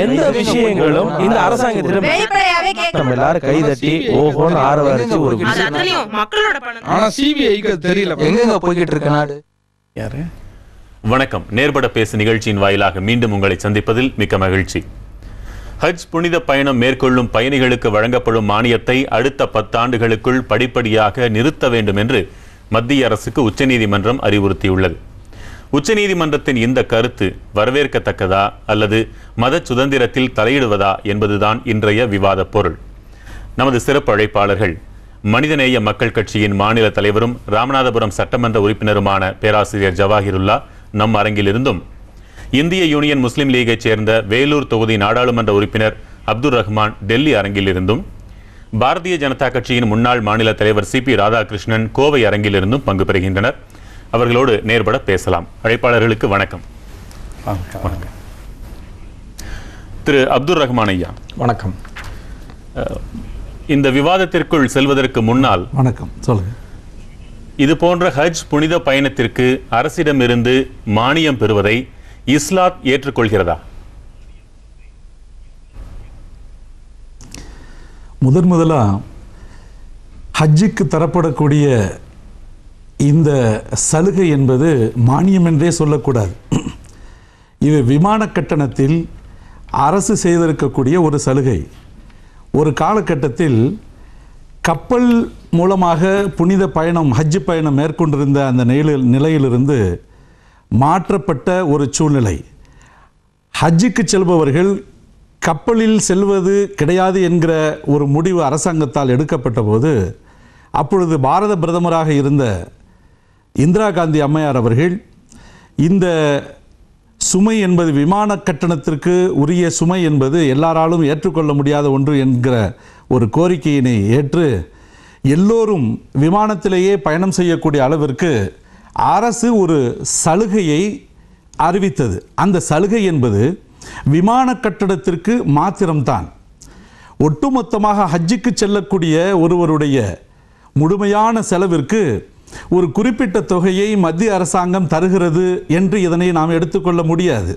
எந்த விஷயங்களும் இந்த அரசாங்கத்திடம் எல்லாரும் கைதட்டி ஓஹோன்னு ஆரவாரிச்சு ஒரு ஆனா சிபிஐக்கு தெரியல எங்க போய்கிட்டு இருக்க நாடு. யாரு? வணக்கம். நேர்பட பேசு நிகழ்ச்சியின் வாயிலாக மீண்டும் உங்களை சந்திப்பதில் மிக்க மகிழ்ச்சி. ஹஜ் புனித பயணம் மேற்கொள்ளும் பயணிகளுக்கு வழங்கப்படும் மானியத்தை அடுத்த 10 ஆண்டுகளுக்குள் படிப்படியாக நிறுத்த வேண்டும் என்று மத்திய அரசுக்கு உச்சநீதிமன்றம் அறிவுறுத்தியுள்ளது. உச்சநீதிமன்றத்தின் இந்த கருத்து வரவேற்கத்தக்கதா அல்லது மத சுதந்திரத்தில் தலையிடுவதா என்பதுதான் இன்றைய விவாத பொருள். நமது சிறப்பு அழைப்பாளர்கள் மனிதநேய மக்கள் கட்சியின் மாநில தலைவரும் ராமநாதபுரம் சட்டமன்ற உறுப்பினருமான பேராசிரியர் ஜவாஹிருல்லா நம் அரங்கிலிருந்தும், இந்திய யூனியன் முஸ்லிம் லீகைச் சேர்ந்த வேலூர் தொகுதி நாடாளுமன்ற உறுப்பினர் அப்துல் ரஹ்மான் டெல்லி அரங்கிலிருந்தும், பாரதிய ஜனதா கட்சியின் முன்னாள் மாநில தலைவர் சிபி ராதாகிருஷ்ணன் கோவை அரங்கிலிருந்தும் பங்கு பெறுகின்றனர். அவர்களோடு நேர்பட பேசலாம். அழைப்பாளர்களுக்கு வணக்கம். வணக்கம். திரு அப்துல் ரஹ்மான் ஐயா வணக்கம். இந்த விவாதத்திற்குள் செல்வதற்கு முன்னால் வணக்கம் சொல்லுங்க. இது போன்ற ஹஜ் புனித பயணத்திற்கு அரசிடமிருந்து மானியம் பெறுவதை இஸ்லாம் ஏற்றுக்கொள்கிறதா? முதலா ஹஜ்ஜுக்கு தரப்படக்கூடிய இந்த சலுகை என்பது மானியம் என்றே சொல்லக்கூடாது. இது விமான கட்டணத்தில் அரசு செய்திருக்கக்கூடிய ஒரு சலுகை. ஒரு காலகட்டத்தில் கப்பல் மூலமாக புனித பயணம் ஹஜ் பயணம் மேற்கொண்டிருந்த அந்த நிலையிலிருந்து மாற்றப்பட்ட ஒரு சூழ்நிலை. ஹஜ்ஜுக்கு செல்பவர்கள் கப்பலில் செல்வது கிடையாது என்கிற ஒரு முடிவு அரசாங்கத்தால் எடுக்கப்பட்ட போது, அப்பொழுது பாரத பிரதமராக இருந்த இந்திரா காந்தி அம்மையார் அவர்கள் இந்த சுமை என்பது விமான கட்டணத்திற்கு உரிய சுமை என்பது எல்லாராலும் ஏற்றுக்கொள்ள முடியாத ஒன்று என்கிற ஒரு கோரிக்கையினை ஏற்று எல்லோரும் விமானத்திலேயே பயணம் செய்யக்கூடிய அளவிற்கு அரசு ஒரு சலுகையை அறிவித்தது. அந்த சலுகை என்பது விமான கட்டணத்திற்கு மாத்திரம்தான். ஒட்டுமொத்தமாக ஹஜ்ஜுக்கு செல்லக்கூடிய ஒருவருடைய முழுமையான செலவிற்கு ஒரு குறிப்பிட்ட தொகையை மத்திய அரசாங்கம் தருகிறது என்று இதனை நாம் எடுத்துக்கொள்ள முடியாது.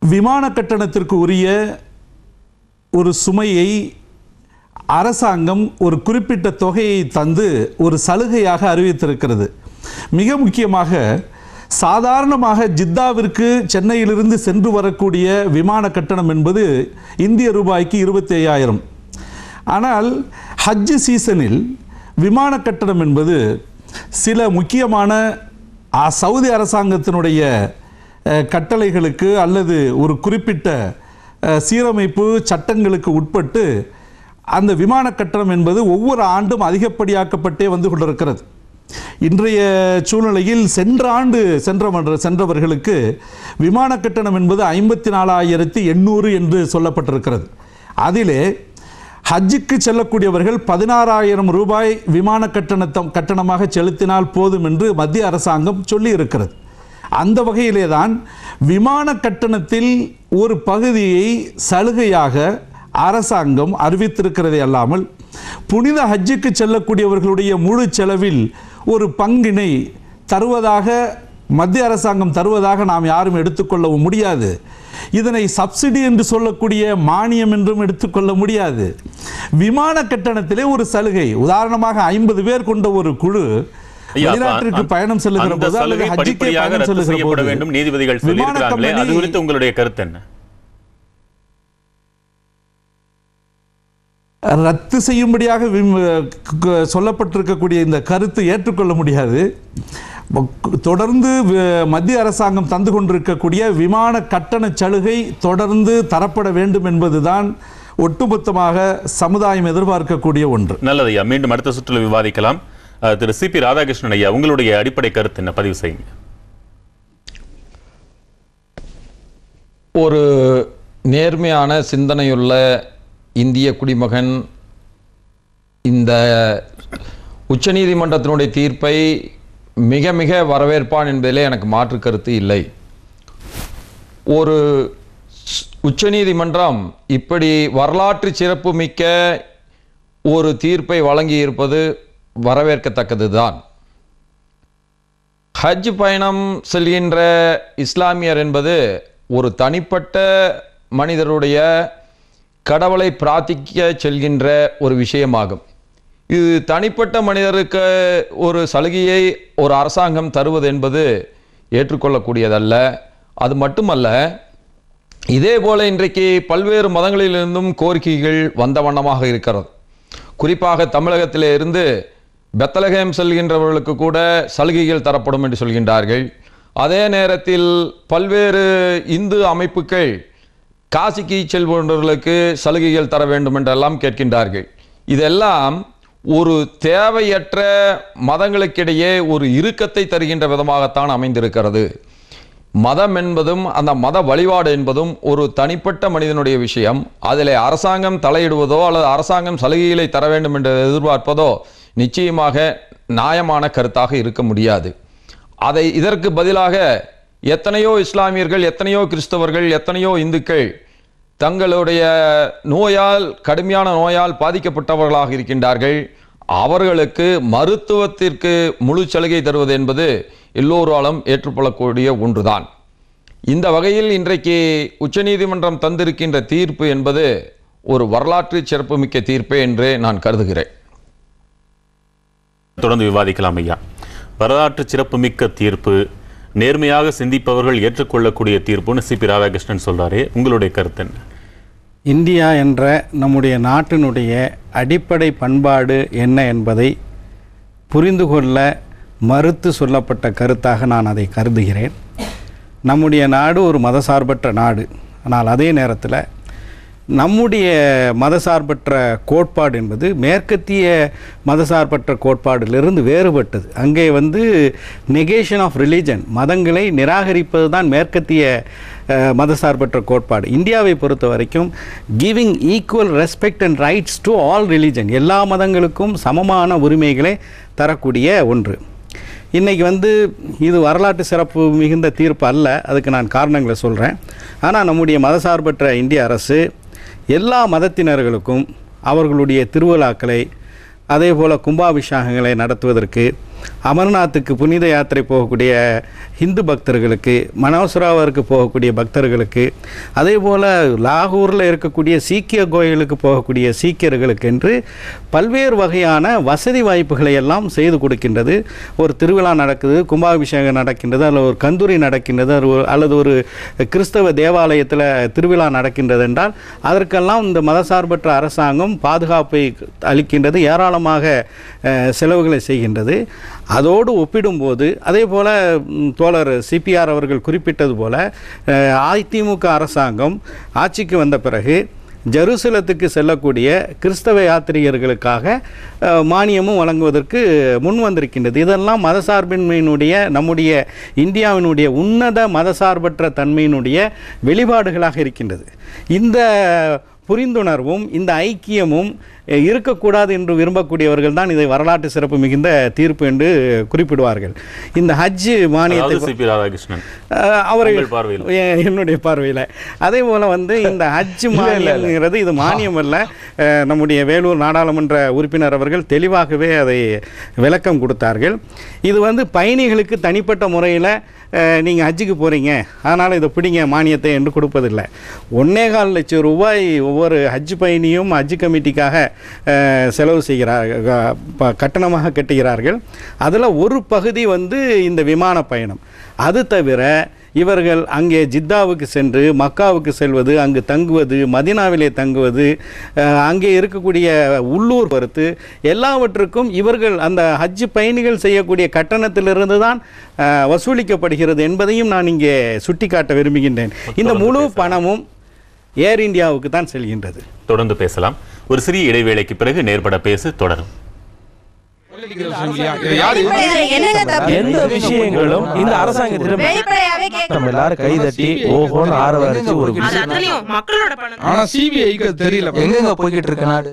விமான கட்டணத்திற்கு உரிய ஒரு சுமையை அரசாங்கம் ஒரு குறிப்பிட்ட தொகையை தந்து ஒரு சலுகையாக அறிவித்திருக்கிறது. மிக முக்கியமாக சாதாரணமாக ஜித்தாவிற்கு சென்னையிலிருந்து சென்று வரக்கூடிய விமான கட்டணம் என்பது இந்திய ரூபாய்க்கு 25,000. ஆனால் ஹஜ் சீசனில் விமான கட்டணம் என்பது சில முக்கியமான சவுதி அரசாங்கத்தினுடைய கட்டளைகளுக்கு அல்லது ஒரு குறிப்பிட்ட சீரமைப்பு சட்டங்களுக்கு உட்பட்டு அந்த விமான கட்டணம் என்பது ஒவ்வொரு ஆண்டும் அதிகப்படியாக்கப்பட்டே வந்து கொண்டிருக்கிறது. இன்றைய சூழ்நிலையில் சென்ற ஆண்டு சென்றவர்களுக்கு விமான கட்டணம் என்பது 54,800 என்று சொல்லப்பட்டிருக்கிறது. அதிலே ஹஜ்ஜுக்கு செல்லக்கூடியவர்கள் 16,000 ரூபாய் விமான கட்டணமாக செலுத்தினால் போதும் என்று மத்திய அரசாங்கம் சொல்லி இருக்கிறது. அந்த வகையிலே தான் விமான கட்டணத்தில் ஒரு பகுதியை சலுகையாக அரசாங்கம் அறிவித்திருக்கிறதே அல்லாமல் புனித ஹஜ்ஜுக்கு செல்லக்கூடியவர்களுடைய முழு செலவில் ஒரு பங்கினை தருவதாக மத்திய அரசாங்கம் தருவதாக நாம் யாரும் எடுத்துக்கொள்ளவும் முடியாது. இதனை சப்சிடி என்று சொல்லக்கூடிய மானியம் என்றும் எடுத்துக்கொள்ள முடியாது. விமான கட்டணத்திலே ஒரு சலுகை. உதாரணமாக 50 பேர் கொண்ட ஒரு குழு வெளிநாட்டிற்கு பயணம் செல்லுகிற போது அல்லது ஹஜ்ஜுக்கு பயணம் செல்லுகிற போது நீதிபதிகள் சொல்லியிருக்கிறார்களே, அது குறித்து உங்களுடைய கருத்து என்ன? ரத்து செய்யும்படியாக சொல்லப்பட்டிருக்கக்கூடிய இந்த கருத்து ஏற்றுக்கொள்ள முடியாது. தொடர்ந்து மத்திய அரசாங்கம் தந்து கொண்டிருக்கக்கூடிய விமான கட்டண சலுகை தொடர்ந்து தரப்பட வேண்டும் என்பதுதான் ஒட்டுமொத்தமாக சமுதாயம் எதிர்பார்க்கக்கூடிய ஒன்று. நல்லது ஐயா, மீண்டும் அடுத்த சுற்றில் விவாதிக்கலாம். திரு சிபி ராதாகிருஷ்ணன் ஐயா, உங்களுடைய அடிப்படை கருத்து என்ன? பதிவு செய்யுங்க. ஒரு நேர்மையான சிந்தனையுள்ள இந்திய குடிமகன் இந்த உச்சநீதிமன்றத்தினுடைய தீர்ப்பை மிக மிக வரவேற்பான் என்பதிலே எனக்கு மாற்று கருத்து இல்லை. ஒரு உச்சநீதிமன்றம் இப்படி வரலாற்று சிறப்பு மிக்க ஒரு தீர்ப்பை வழங்கி இருப்பது வரவேற்கத்தக்கதுதான். ஹஜ் பயணம் செல்கின்ற இஸ்லாமியர் என்பது ஒரு தனிப்பட்ட மனிதருடைய கடவுளை பிரார்த்திக்க செல்கின்ற ஒரு விஷயமாகும். இது தனிப்பட்ட மனிதருக்கு ஒரு சலுகையை ஒரு அரசாங்கம் தருவது என்பது ஏற்றுக்கொள்ளக்கூடியதல்ல. அது மட்டுமல்ல, இதே போல இன்றைக்கு பல்வேறு மதங்களிலிருந்தும் கோரிக்கைகள் வந்த வண்ணமாக இருக்கிறது. குறிப்பாக தமிழகத்திலே இருந்து பெத்லகேம் செல்கின்றவர்களுக்கு கூட சலுகைகள் தரப்படும் என்று சொல்கின்றார்கள். அதே நேரத்தில் பல்வேறு இந்து அமைப்புகள் காசிக்கு செல்பவர்களுக்கு சலுகைகள் தர வேண்டும் என்றெல்லாம் கேட்கின்றார்கள். இதெல்லாம் ஒரு தேவையற்ற மதங்களுக்கிடையே ஒரு இறுக்கத்தை தருகின்ற விதமாகத்தான் அமைந்திருக்கிறது. மதம் என்பதும் அந்த மத வழிபாடு என்பதும் ஒரு தனிப்பட்ட மனிதனுடைய விஷயம். அதில் அரசாங்கம் தலையிடுவதோ அல்லது அரசாங்கம் சலுகைகளை தர வேண்டும் என்று எதிர்பார்ப்பதோ நிச்சயமாக நியாயமான கருத்தாக இருக்க முடியாது. இதற்கு பதிலாக எத்தனையோ இஸ்லாமியர்கள், எத்தனையோ கிறிஸ்தவர்கள், எத்தனையோ இந்துக்கள் தங்களுடைய நோயால், கடுமையான நோயால் பாதிக்கப்பட்டவர்களாக இருக்கின்றார்கள். அவர்களுக்கு மருத்துவத்திற்கு முழு சலுகை தருவது என்பது எல்லோராலும் ஏற்றுக்கொள்ளக்கூடிய ஒன்றுதான். இந்த வகையில் இன்றைக்கு உச்சநீதிமன்றம் தந்திருக்கின்ற தீர்ப்பு என்பது ஒரு வரலாற்று சிறப்புமிக்க தீர்ப்பே என்று நான் கருதுகிறேன். தொடர்ந்து விவாதிக்கலாம் ஐயா. வரலாற்று சிறப்புமிக்க தீர்ப்பு, நேர்மையாக சிந்திப்பவர்கள் ஏற்றுக்கொள்ளக்கூடிய தீர்ப்புன்னு சிபி ராதாகிருஷ்ணன் சொல்றாரு. உங்களுடைய கருத்து என்ன? இந்தியா என்ற நம்முடைய நாட்டினுடைய அடிப்படை பண்பாடு என்ன என்பதை புரிந்து கொள்ள மறுத்து சொல்லப்பட்ட கருத்தாக நான் அதை கருதுகிறேன். நம்முடைய நாடு ஒரு மதசார்பற்ற நாடு. ஆனால் அதே நேரத்தில் நம்முடைய மதசார்பற்ற கோட்பாடு என்பது மேற்கத்திய மதசார்பற்ற கோட்பாடிலிருந்து வேறுபட்டது. அங்கே நெகேஷன் ஆஃப் ரிலீஜன், மதங்களை நிராகரிப்பது தான் மேற்கத்திய மதசார்பற்ற கோட்பாடு. இந்தியாவை பொறுத்த வரைக்கும் giving equal respect and rights to all religion, எல்லா மதங்களுக்கும் சமமான உரிமைகளை தரக்கூடிய ஒன்று. இன்றைக்கி இது வரலாற்று சிறப்பு மிகுந்த தீர்ப்பு அல்ல. அதுக்கு நான் காரணங்களை சொல்கிறேன். ஆனால் நம்முடைய மதசார்பற்ற இந்திய அரசு எல்லா மதத்தினர்களுக்கும் அவர்களுடைய திருவிழாக்களை, அதே போல் கும்பாபிஷேகங்களை நடத்துவதற்கு, அமர்நாத்துக்கு புனித யாத்திரை போகக்கூடிய ஹிந்து பக்தர்களுக்கு, மனோசராவருக்கு போகக்கூடிய பக்தர்களுக்கு, அதே போல் லாகூரில் இருக்கக்கூடிய சீக்கிய கோயிலுக்கு போகக்கூடிய சீக்கியர்களுக்கு என்று பல்வேறு வகையான வசதி வாய்ப்புகளை எல்லாம் செய்து கொடுக்கின்றது. ஒரு திருவிழா நடக்குது, கும்பாபிஷேகம் நடக்கின்றது, அல்லது ஒரு கந்தூரி நடக்கின்றது, அல்லது ஒரு கிறிஸ்தவ தேவாலயத்தில் திருவிழா நடக்கின்றது என்றால் அதற்கெல்லாம் இந்த மதசார்பற்ற அரசாங்கம் பாதுகாப்பை அளிக்கின்றது, ஏராளமாக செலவுகளை செய்கின்றது. அதோடு ஒப்பிடும்போது அதே போல் தோழர் சிபிஆர் அவர்கள் குறிப்பிட்டது போல அதிமுக அரசாங்கம் ஆட்சிக்கு வந்த பிறகு ஜெருசலத்துக்கு செல்லக்கூடிய கிறிஸ்தவ யாத்திரிகர்களுக்காக மானியமும் வழங்குவதற்கு முன் வந்திருக்கின்றது. இதெல்லாம் மதசார்பின்மையினுடைய, நம்முடைய இந்தியாவினுடைய உன்னத மதசார்பற்ற தன்மையினுடைய வெளிப்பாடுகளாக இருக்கின்றது. இந்த புரிந்துணர்வும் இந்த ஐக்கியமும் இருக்கக்கூடாது என்று விரும்பக்கூடியவர்கள் தான் இதை வரலாற்று சிறப்பு மிகுந்த தீர்ப்பு என்று குறிப்பிடுவார்கள். இந்த ஹஜ் மானியத்தை என்னுடைய பார்வையில் அதே போல் இந்த ஹஜ் மானியங்கிறது இது மானியம் அல்ல. நம்முடைய வேலூர் நாடாளுமன்ற உறுப்பினர் அவர்கள் தெளிவாகவே அதை விளக்கம் கொடுத்தார்கள். இது பயணிகளுக்கு தனிப்பட்ட முறையில் நீங்கள் ஹஜ்ஜுக்கு போகிறீங்க அதனால் இதை பிடிங்க மானியத்தை என்று கொடுப்பதில்லை. 1.25 லட்சம் ரூபாய் ஒவ்வொரு ஹஜ் பயணியும் ஹஜ் கமிட்டிக்காக செலவு செய்கிறார்கள், கட்டணமாக கட்டுகிறார்கள். அதில் ஒரு பகுதி இந்த விமான பயணம். அது தவிர இவர்கள் அங்கே ஜித்தாவுக்கு சென்று மக்காவுக்கு செல்வது, அங்கு தங்குவது, மதினாவிலே தங்குவது, அங்கே இருக்கக்கூடிய உள்ளூர் பருத்து எல்லாவற்றுக்கும் இவர்கள் அந்த ஹஜ் பயணிகள் செய்யக்கூடிய கட்டணத்திலிருந்து தான் வசூலிக்கப்படுகிறது என்பதையும் நான் இங்கே சுட்டிக்காட்ட விரும்புகின்றேன். இந்த முழு பணமும் ஏர் இந்தியாவுக்கு தான் செல்கின்றது. தொடர்ந்து பேசலாம். ஒரு சிறிய இடைவேளைக்கு பிறகு நேர்பட பேசு தொடரும். எந்த விஷயங்களும் இந்த அரசாங்கத்திடம் எல்லாரும் கைதட்டி ஓஹோன்னு ஆரவாரிச்சு ஒரு ஆனா சிபிஐக்கு தெரியல எங்க போய்கிட்டு இருக்க நாடு.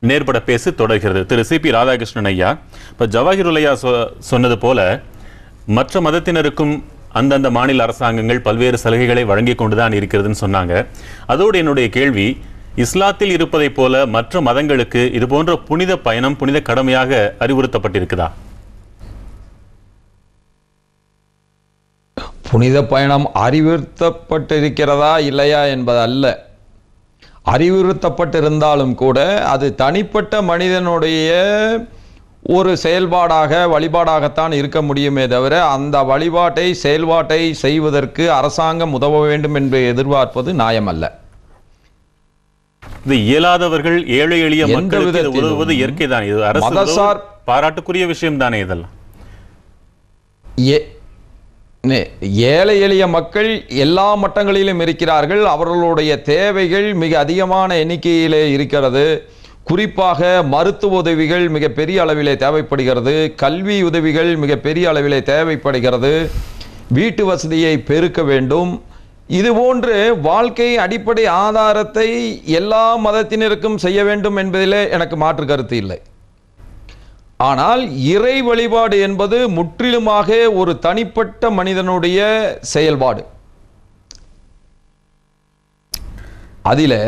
நேர்பட பேசு தொடர்கிறது. திரு சிபி ராதாகிருஷ்ணன் ஐயா, இப்ப ஜவாஹிருல் ஐயா சொன்னது போல மற்ற மதத்தினருக்கும் அந்தந்த மாநில அரசாங்கங்கள் பல்வேறு சலுகைகளை வழங்கி கொண்டுதான் இருக்கிறதுன்னு சொன்னாங்க. அதோடு என்னுடைய கேள்வி, இஸ்லாத்தில் இருப்பதை போல மற்ற மதங்களுக்கு இது போன்ற புனித பயணம், புனித கடமையாக அறிவுறுத்தப்பட்டிருக்குதா? புனித பயணம் அறிவுறுத்தப்பட்டிருக்கிறதா இல்லையா என்பது அல்ல. அறிவுறுத்தப்பட்டிருந்தாலும் கூட அது தனிப்பட்ட மனிதனுடைய ஒரு செயல்பாடாக வழிபாடாகத்தான் இருக்க முடியுமே தவிர அந்த வழிபாட்டை செயல்பாட்டை செய்வதற்கு அரசாங்கம் உதவ வேண்டும் என்று எதிர்பார்ப்பது நியாயமல்ல. இது இயலாதவர்கள் ஏழை எளிய மக்களுக்கு உதவுவது இயற்கை தான். இது அரசு பாராட்டுக்குரிய விஷயம் தானே. இதெல்லாம் ஏழை எளிய மக்கள் எல்லா மட்டங்களிலும் இருக்கிறார்கள். அவர்களுடைய தேவைகள் மிக அதிகமான எண்ணிக்கையிலே இருக்கிறது. குறிப்பாக மருத்துவ உதவிகள் மிக பெரிய அளவிலே தேவைப்படுகிறது. கல்வி உதவிகள் மிக பெரிய அளவிலே தேவைப்படுகிறது. வீட்டு வசதியை பெருக்க வேண்டும். இதுபோன்று வாழ்க்கை அடிப்படை ஆதாரத்தை எல்லா மதத்தினருக்கும் செய்ய வேண்டும் என்பதிலே எனக்கு மாற்று கருத்து இல்லை. ஆனால் இறை வழிபாடு என்பது முற்றிலுமாக ஒரு தனிப்பட்ட மனிதனுடைய செயல்பாடு. அதில்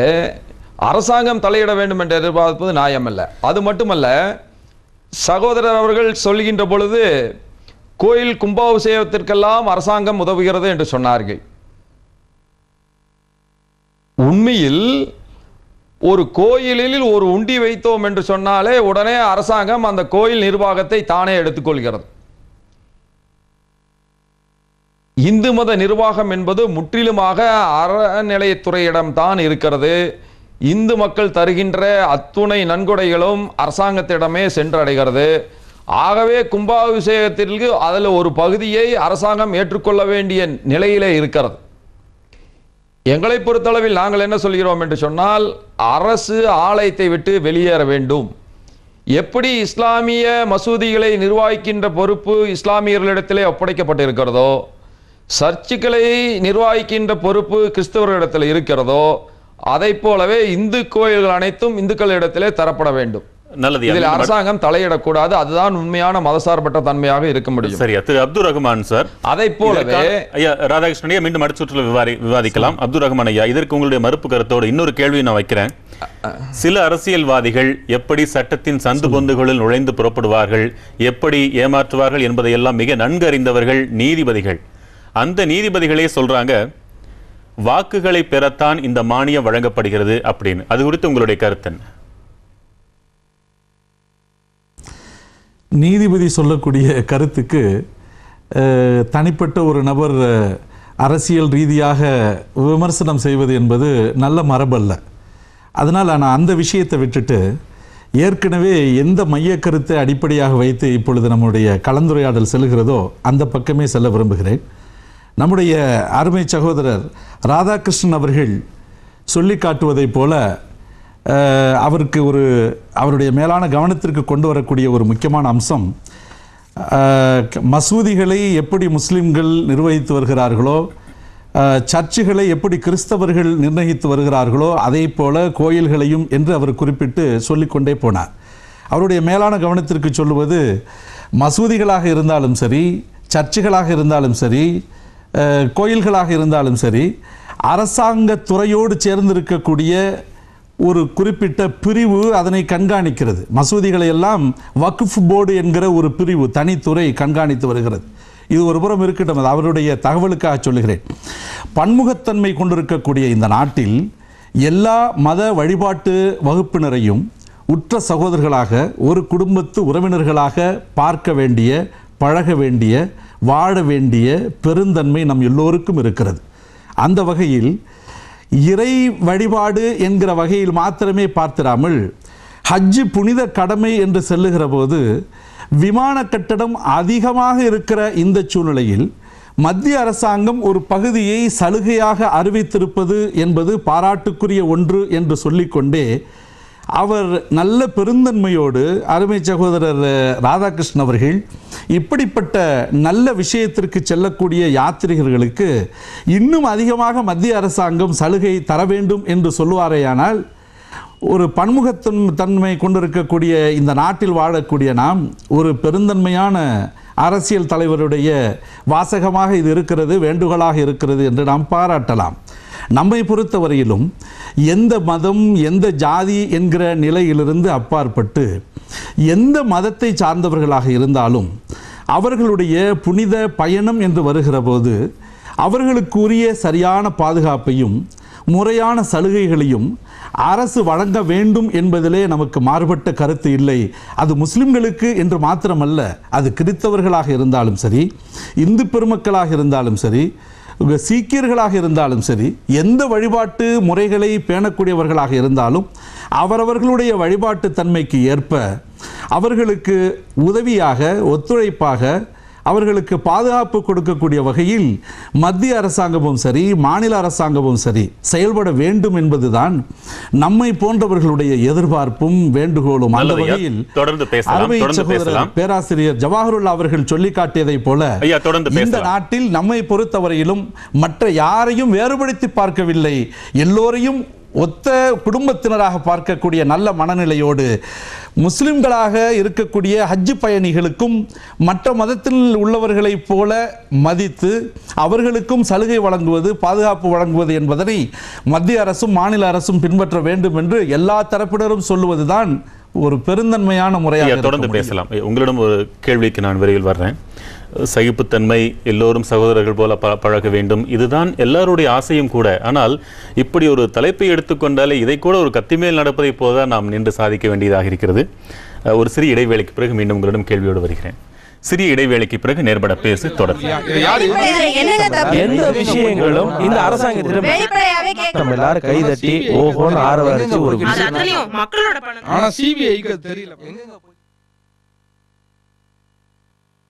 அரசாங்கம் தலையிட வேண்டும் என்று எதிர்பார்ப்பது நியாயமல்ல. அது மட்டுமல்ல, சகோதரர் அவர்கள் சொல்கின்ற பொழுது கோயில் கும்பாபிஷேகத்திற்கெல்லாம் அரசாங்கம் உதவுகிறது என்று சொன்னார்கள். உண்மையில் ஒரு கோயிலில் ஒரு உண்டி வைத்தோம் என்று சொன்னாலே உடனே அரசாங்கம் அந்த கோயில் நிர்வாகத்தை தானே எடுத்துக்கொள்கிறது. இந்து மத நிர்வாகம் என்பது முற்றிலுமாக அறநிலையத்துறையிடம் தான் இருக்கிறது. இந்து மக்கள் தருகின்ற அத்துணை நன்கொடைகளும் அரசாங்கத்திடமே சென்றடைகிறது. ஆகவே கும்பாபிஷேகத்திற்கு அதில் ஒரு பகுதியை அரசாங்கம் ஏற்றுக்கொள்ள வேண்டிய நிலையிலே இருக்கிறது. எங்களை பொறுத்தளவில் நாங்கள் என்ன சொல்கிறோம் என்று சொன்னால், அரசு ஆலயத்தை விட்டு வெளியேற வேண்டும். எப்படி இஸ்லாமிய மசூதிகளை நிர்வகிக்கின்ற பொறுப்பு இஸ்லாமியர்களிடத்திலே ஒப்படைக்கப்பட்டிருக்கிறதோ, சர்ச்சுக்களை நிர்வகிக்கின்ற பொறுப்பு கிறிஸ்தவர்களிடத்தில் இருக்கிறதோ, அதை போலவே இந்து கோயில்கள் அனைத்தும் இந்துக்களிடத்திலே தரப்பட வேண்டும். நல்லது. இதில் அரசாங்கம் தலையிடக்கூடாது. அதுதான் உண்மையான மதசார்பற்ற தன்மையாக இருக்க முடியும். சரி, திரு அப்துல் ரஹ்மான் சார், அதை போலவே ஐயா ராதாகிருஷ்ணன் ஐயா மீண்டும் அடுத்த சுற்றுல விவாதிக்கலாம். அப்துல் ரஹ்மான் ஐயா, இதற்கு உங்களுடைய மறுப்பு கருத்தோடு இன்னொரு கேள்வி நான் வைக்கிறேன். சில அரசியல்வாதிகள் எப்படி சட்டத்தின் சந்து பொந்துகளில் நுழைந்து புறப்படுவார்கள், எப்படி ஏமாற்றுவார்கள் என்பதையெல்லாம் மிக நன்கு அறிந்தவர்கள் நீதிபதிகள். அந்த நீதிபதிகளே சொல்றாங்க வாக்குகளை பெறத்தான் இந்த மானியம் வழங்கப்படுகிறது அப்படின்னு. அது குறித்து உங்களுடைய கருத்து என்ன? நீதிபதி சொல்லக்கூடிய கருத்துக்கு தனிப்பட்ட ஒரு நபர் அரசியல் ரீதியாக விமர்சனம் செய்வது என்பது நல்ல மரபல்ல. அதனால் நான் அந்த விஷயத்தை விட்டுட்டு ஏற்கனவே எந்த மைய கருத்தை அடிப்படையாக வைத்து இப்பொழுது நம்முடைய கலந்துரையாடல் செல்கிறதோ அந்த பக்கமே செல்ல விரும்புகிறேன். நம்முடைய அருமை சகோதரர் ராதாகிருஷ்ணன் அவர்கள் சொல்லி காட்டுவதைப் போல அவருக்கு அவருடைய மேலான கவனத்திற்கு கொண்டு வரக்கூடிய ஒரு முக்கியமான அம்சம், மசூதிகளை எப்படி முஸ்லிம்கள் நிர்வகித்து வருகிறார்களோ, சர்ச்சுகளை எப்படி கிறிஸ்தவர்கள் நிர்ணயித்து வருகிறார்களோ, அதே போல கோயில்களையும் என்று அவர் குறிப்பிட்டு சொல்லிக்கொண்டே போனார். அவருடைய மேலான கவனத்திற்கு சொல்லுவது, மசூதிகளாக இருந்தாலும் சரி, சர்ச்சுகளாக இருந்தாலும் சரி, கோயில்களாக இருந்தாலும் சரி, அரசாங்க துறையோடு சேர்ந்திருக்கக்கூடிய ஒரு குறிப்பிட்ட பிரிவு அதனை கண்காணிக்கிறது. மசூதிகளை எல்லாம் வக்ஃப் போர்டு என்கிற ஒரு பிரிவு தனித்துறை கண்காணித்து வருகிறது. இது ஒரு புறம் இருக்கட்டும், அது அவருடைய தகவலுக்காக சொல்லுகிறேன். பன்முகத்தன்மை கொண்டிருக்கக்கூடிய இந்த நாட்டில் எல்லா மத வழிபாட்டு வகுப்பினரையும் உற்ற சகோதரர்களாக, ஒரு குடும்பத்து உறவினர்களாக பார்க்க வேண்டிய, பழக வேண்டிய, வாழ வேண்டிய பெருந்தன்மை நம் எல்லோருக்கும் இருக்கிறது. அந்த வகையில் இறை வழிபாடு என்கிற வகையில் மாத்திரமே பார்த்திராமல், ஹஜ்ஜு புனித கடமை என்று செல்லுகிற போது விமான கட்டணம் அதிகமாக இருக்கிற இந்த சூழ்நிலையில் மத்திய அரசாங்கம் ஒரு பகுதியை சலுகையாக அறிவித்திருப்பது என்பது பாராட்டுக்குரிய ஒன்று என்று சொல்லிக்கொண்டே அவர் நல்ல பெருந்தன்மையோடு அருமை சகோதரர் ராதாகிருஷ்ணன் அவர்கள் இப்படிப்பட்ட நல்ல விஷயத்திற்கு செல்லக்கூடிய யாத்ரீகர்களுக்கு இன்னும் அதிகமாக மத்திய அரசாங்கம் சலுகை தர வேண்டும் என்று சொல்லுவாரேயானால், ஒரு பன்முகத்தன்மை கொண்டிருக்கக்கூடிய இந்த நாட்டில் வாழக்கூடிய நாம் ஒரு பெருந்தன்மையான அரசியல் தலைவருடைய வாசகமாக இது இருக்கிறது, வேண்டுகோளாக இருக்கிறது என்று நாம் பாராட்டலாம். நம்மை பொறுத்தவரையிலும் எந்த மதம், எந்த ஜாதி என்கிற நிலையிலிருந்து அப்பாற்பட்டு எந்த மதத்தை சார்ந்தவர்களாக இருந்தாலும் அவர்களுடைய புனித பயணம் என்று வருகிற போது அவர்களுக்குரிய சரியான பாதுகாப்பையும் முறையான சலுகைகளையும் அரசு வழங்க வேண்டும் என்பதிலே நமக்கு மாறுபட்ட கருத்து இல்லை. அது முஸ்லிம்களுக்கு என்று மாத்திரமல்ல, அது கிறிஸ்தவர்களாக இருந்தாலும் சரி, இந்து பெருமக்களாக இருந்தாலும் சரி, சீக்கியர்களாக இருந்தாலும் சரி, எந்த வழிபாட்டு முறைகளை பேணக்கூடியவர்களாக இருந்தாலும் அவரவர்களுடைய வழிபாட்டு தன்மைக்கு ஏற்ப அவர்களுக்கு உதவியாக, ஒத்துழைப்பாக, அவர்களுக்கு பாதுகாப்பு கொடுக்கக்கூடிய வகையில் மத்திய அரசாங்கமும் சரி, மாநில அரசாங்கமும் சரி செயல்பட வேண்டும் என்பதுதான் நம்மை போன்றவர்களுடைய எதிர்பார்ப்பும் வேண்டுகோளும். அந்த வகையில் அருமை சகோதரர் பேராசிரியர் ஜவாஹருல்லா அவர்கள் சொல்லி காட்டியதை போல இந்த நாட்டில் நம்மை பொறுத்தவரையிலும் மற்ற யாரையும் வேறுபடுத்தி பார்க்கவில்லை, எல்லோரையும் ஒத்த குடும்பத்தினராக பார்க்கக்கூடிய நல்ல மனநிலையோடு முஸ்லிம்களாக இருக்கக்கூடிய ஹஜ் பயணிகளுக்கும் மற்ற மதத்தில் உள்ளவர்களைப் போல மதித்து அவர்களுக்கும் சலுகை வழங்குவது, பாதுகாப்பு வழங்குவது என்பதனை மத்திய அரசும் மாநில அரசும் பின்பற்ற வேண்டும் என்று எல்லா தரப்பினரும் சொல்லுவதுதான் ஒரு பெருந்தன்மையான முறையாக. தொடர்ந்து பேசலாம். உங்களிடம் ஒரு கேள்விக்கு நான் விரைவில் வர்றேன். சகிப்புத்தன்மை, எல்லோரும் சகோதரர்கள் போல பழக வேண்டும், இதுதான் எல்லாருடைய ஆசையும் கூட. ஆனால் இப்படி ஒரு தலைப்பை எடுத்துக்கொண்டாலே இதை கூட ஒரு கத்திமேல் நடப்பதை போலதான் நாம் நின்று சாதிக்க வேண்டியதாக இருக்கிறது. ஒரு சிறிய இடைவேளைக்கு பிறகு மீண்டும் உங்களிடம் கேள்வியோடு வருகிறேன். சிறிய இடைவேளைக்கு பிறகு நேர்பட பேசு தொடர். எந்த விஷயங்களும் இந்த அரசாங்கத்திடம் நம்ம எல்லாரும் கைதட்டி ஓஹோன்னு ஆரம்பிச்சு ஒரு மக்களோட பணம். ஆனா சிபிஐக்கு தெரியல.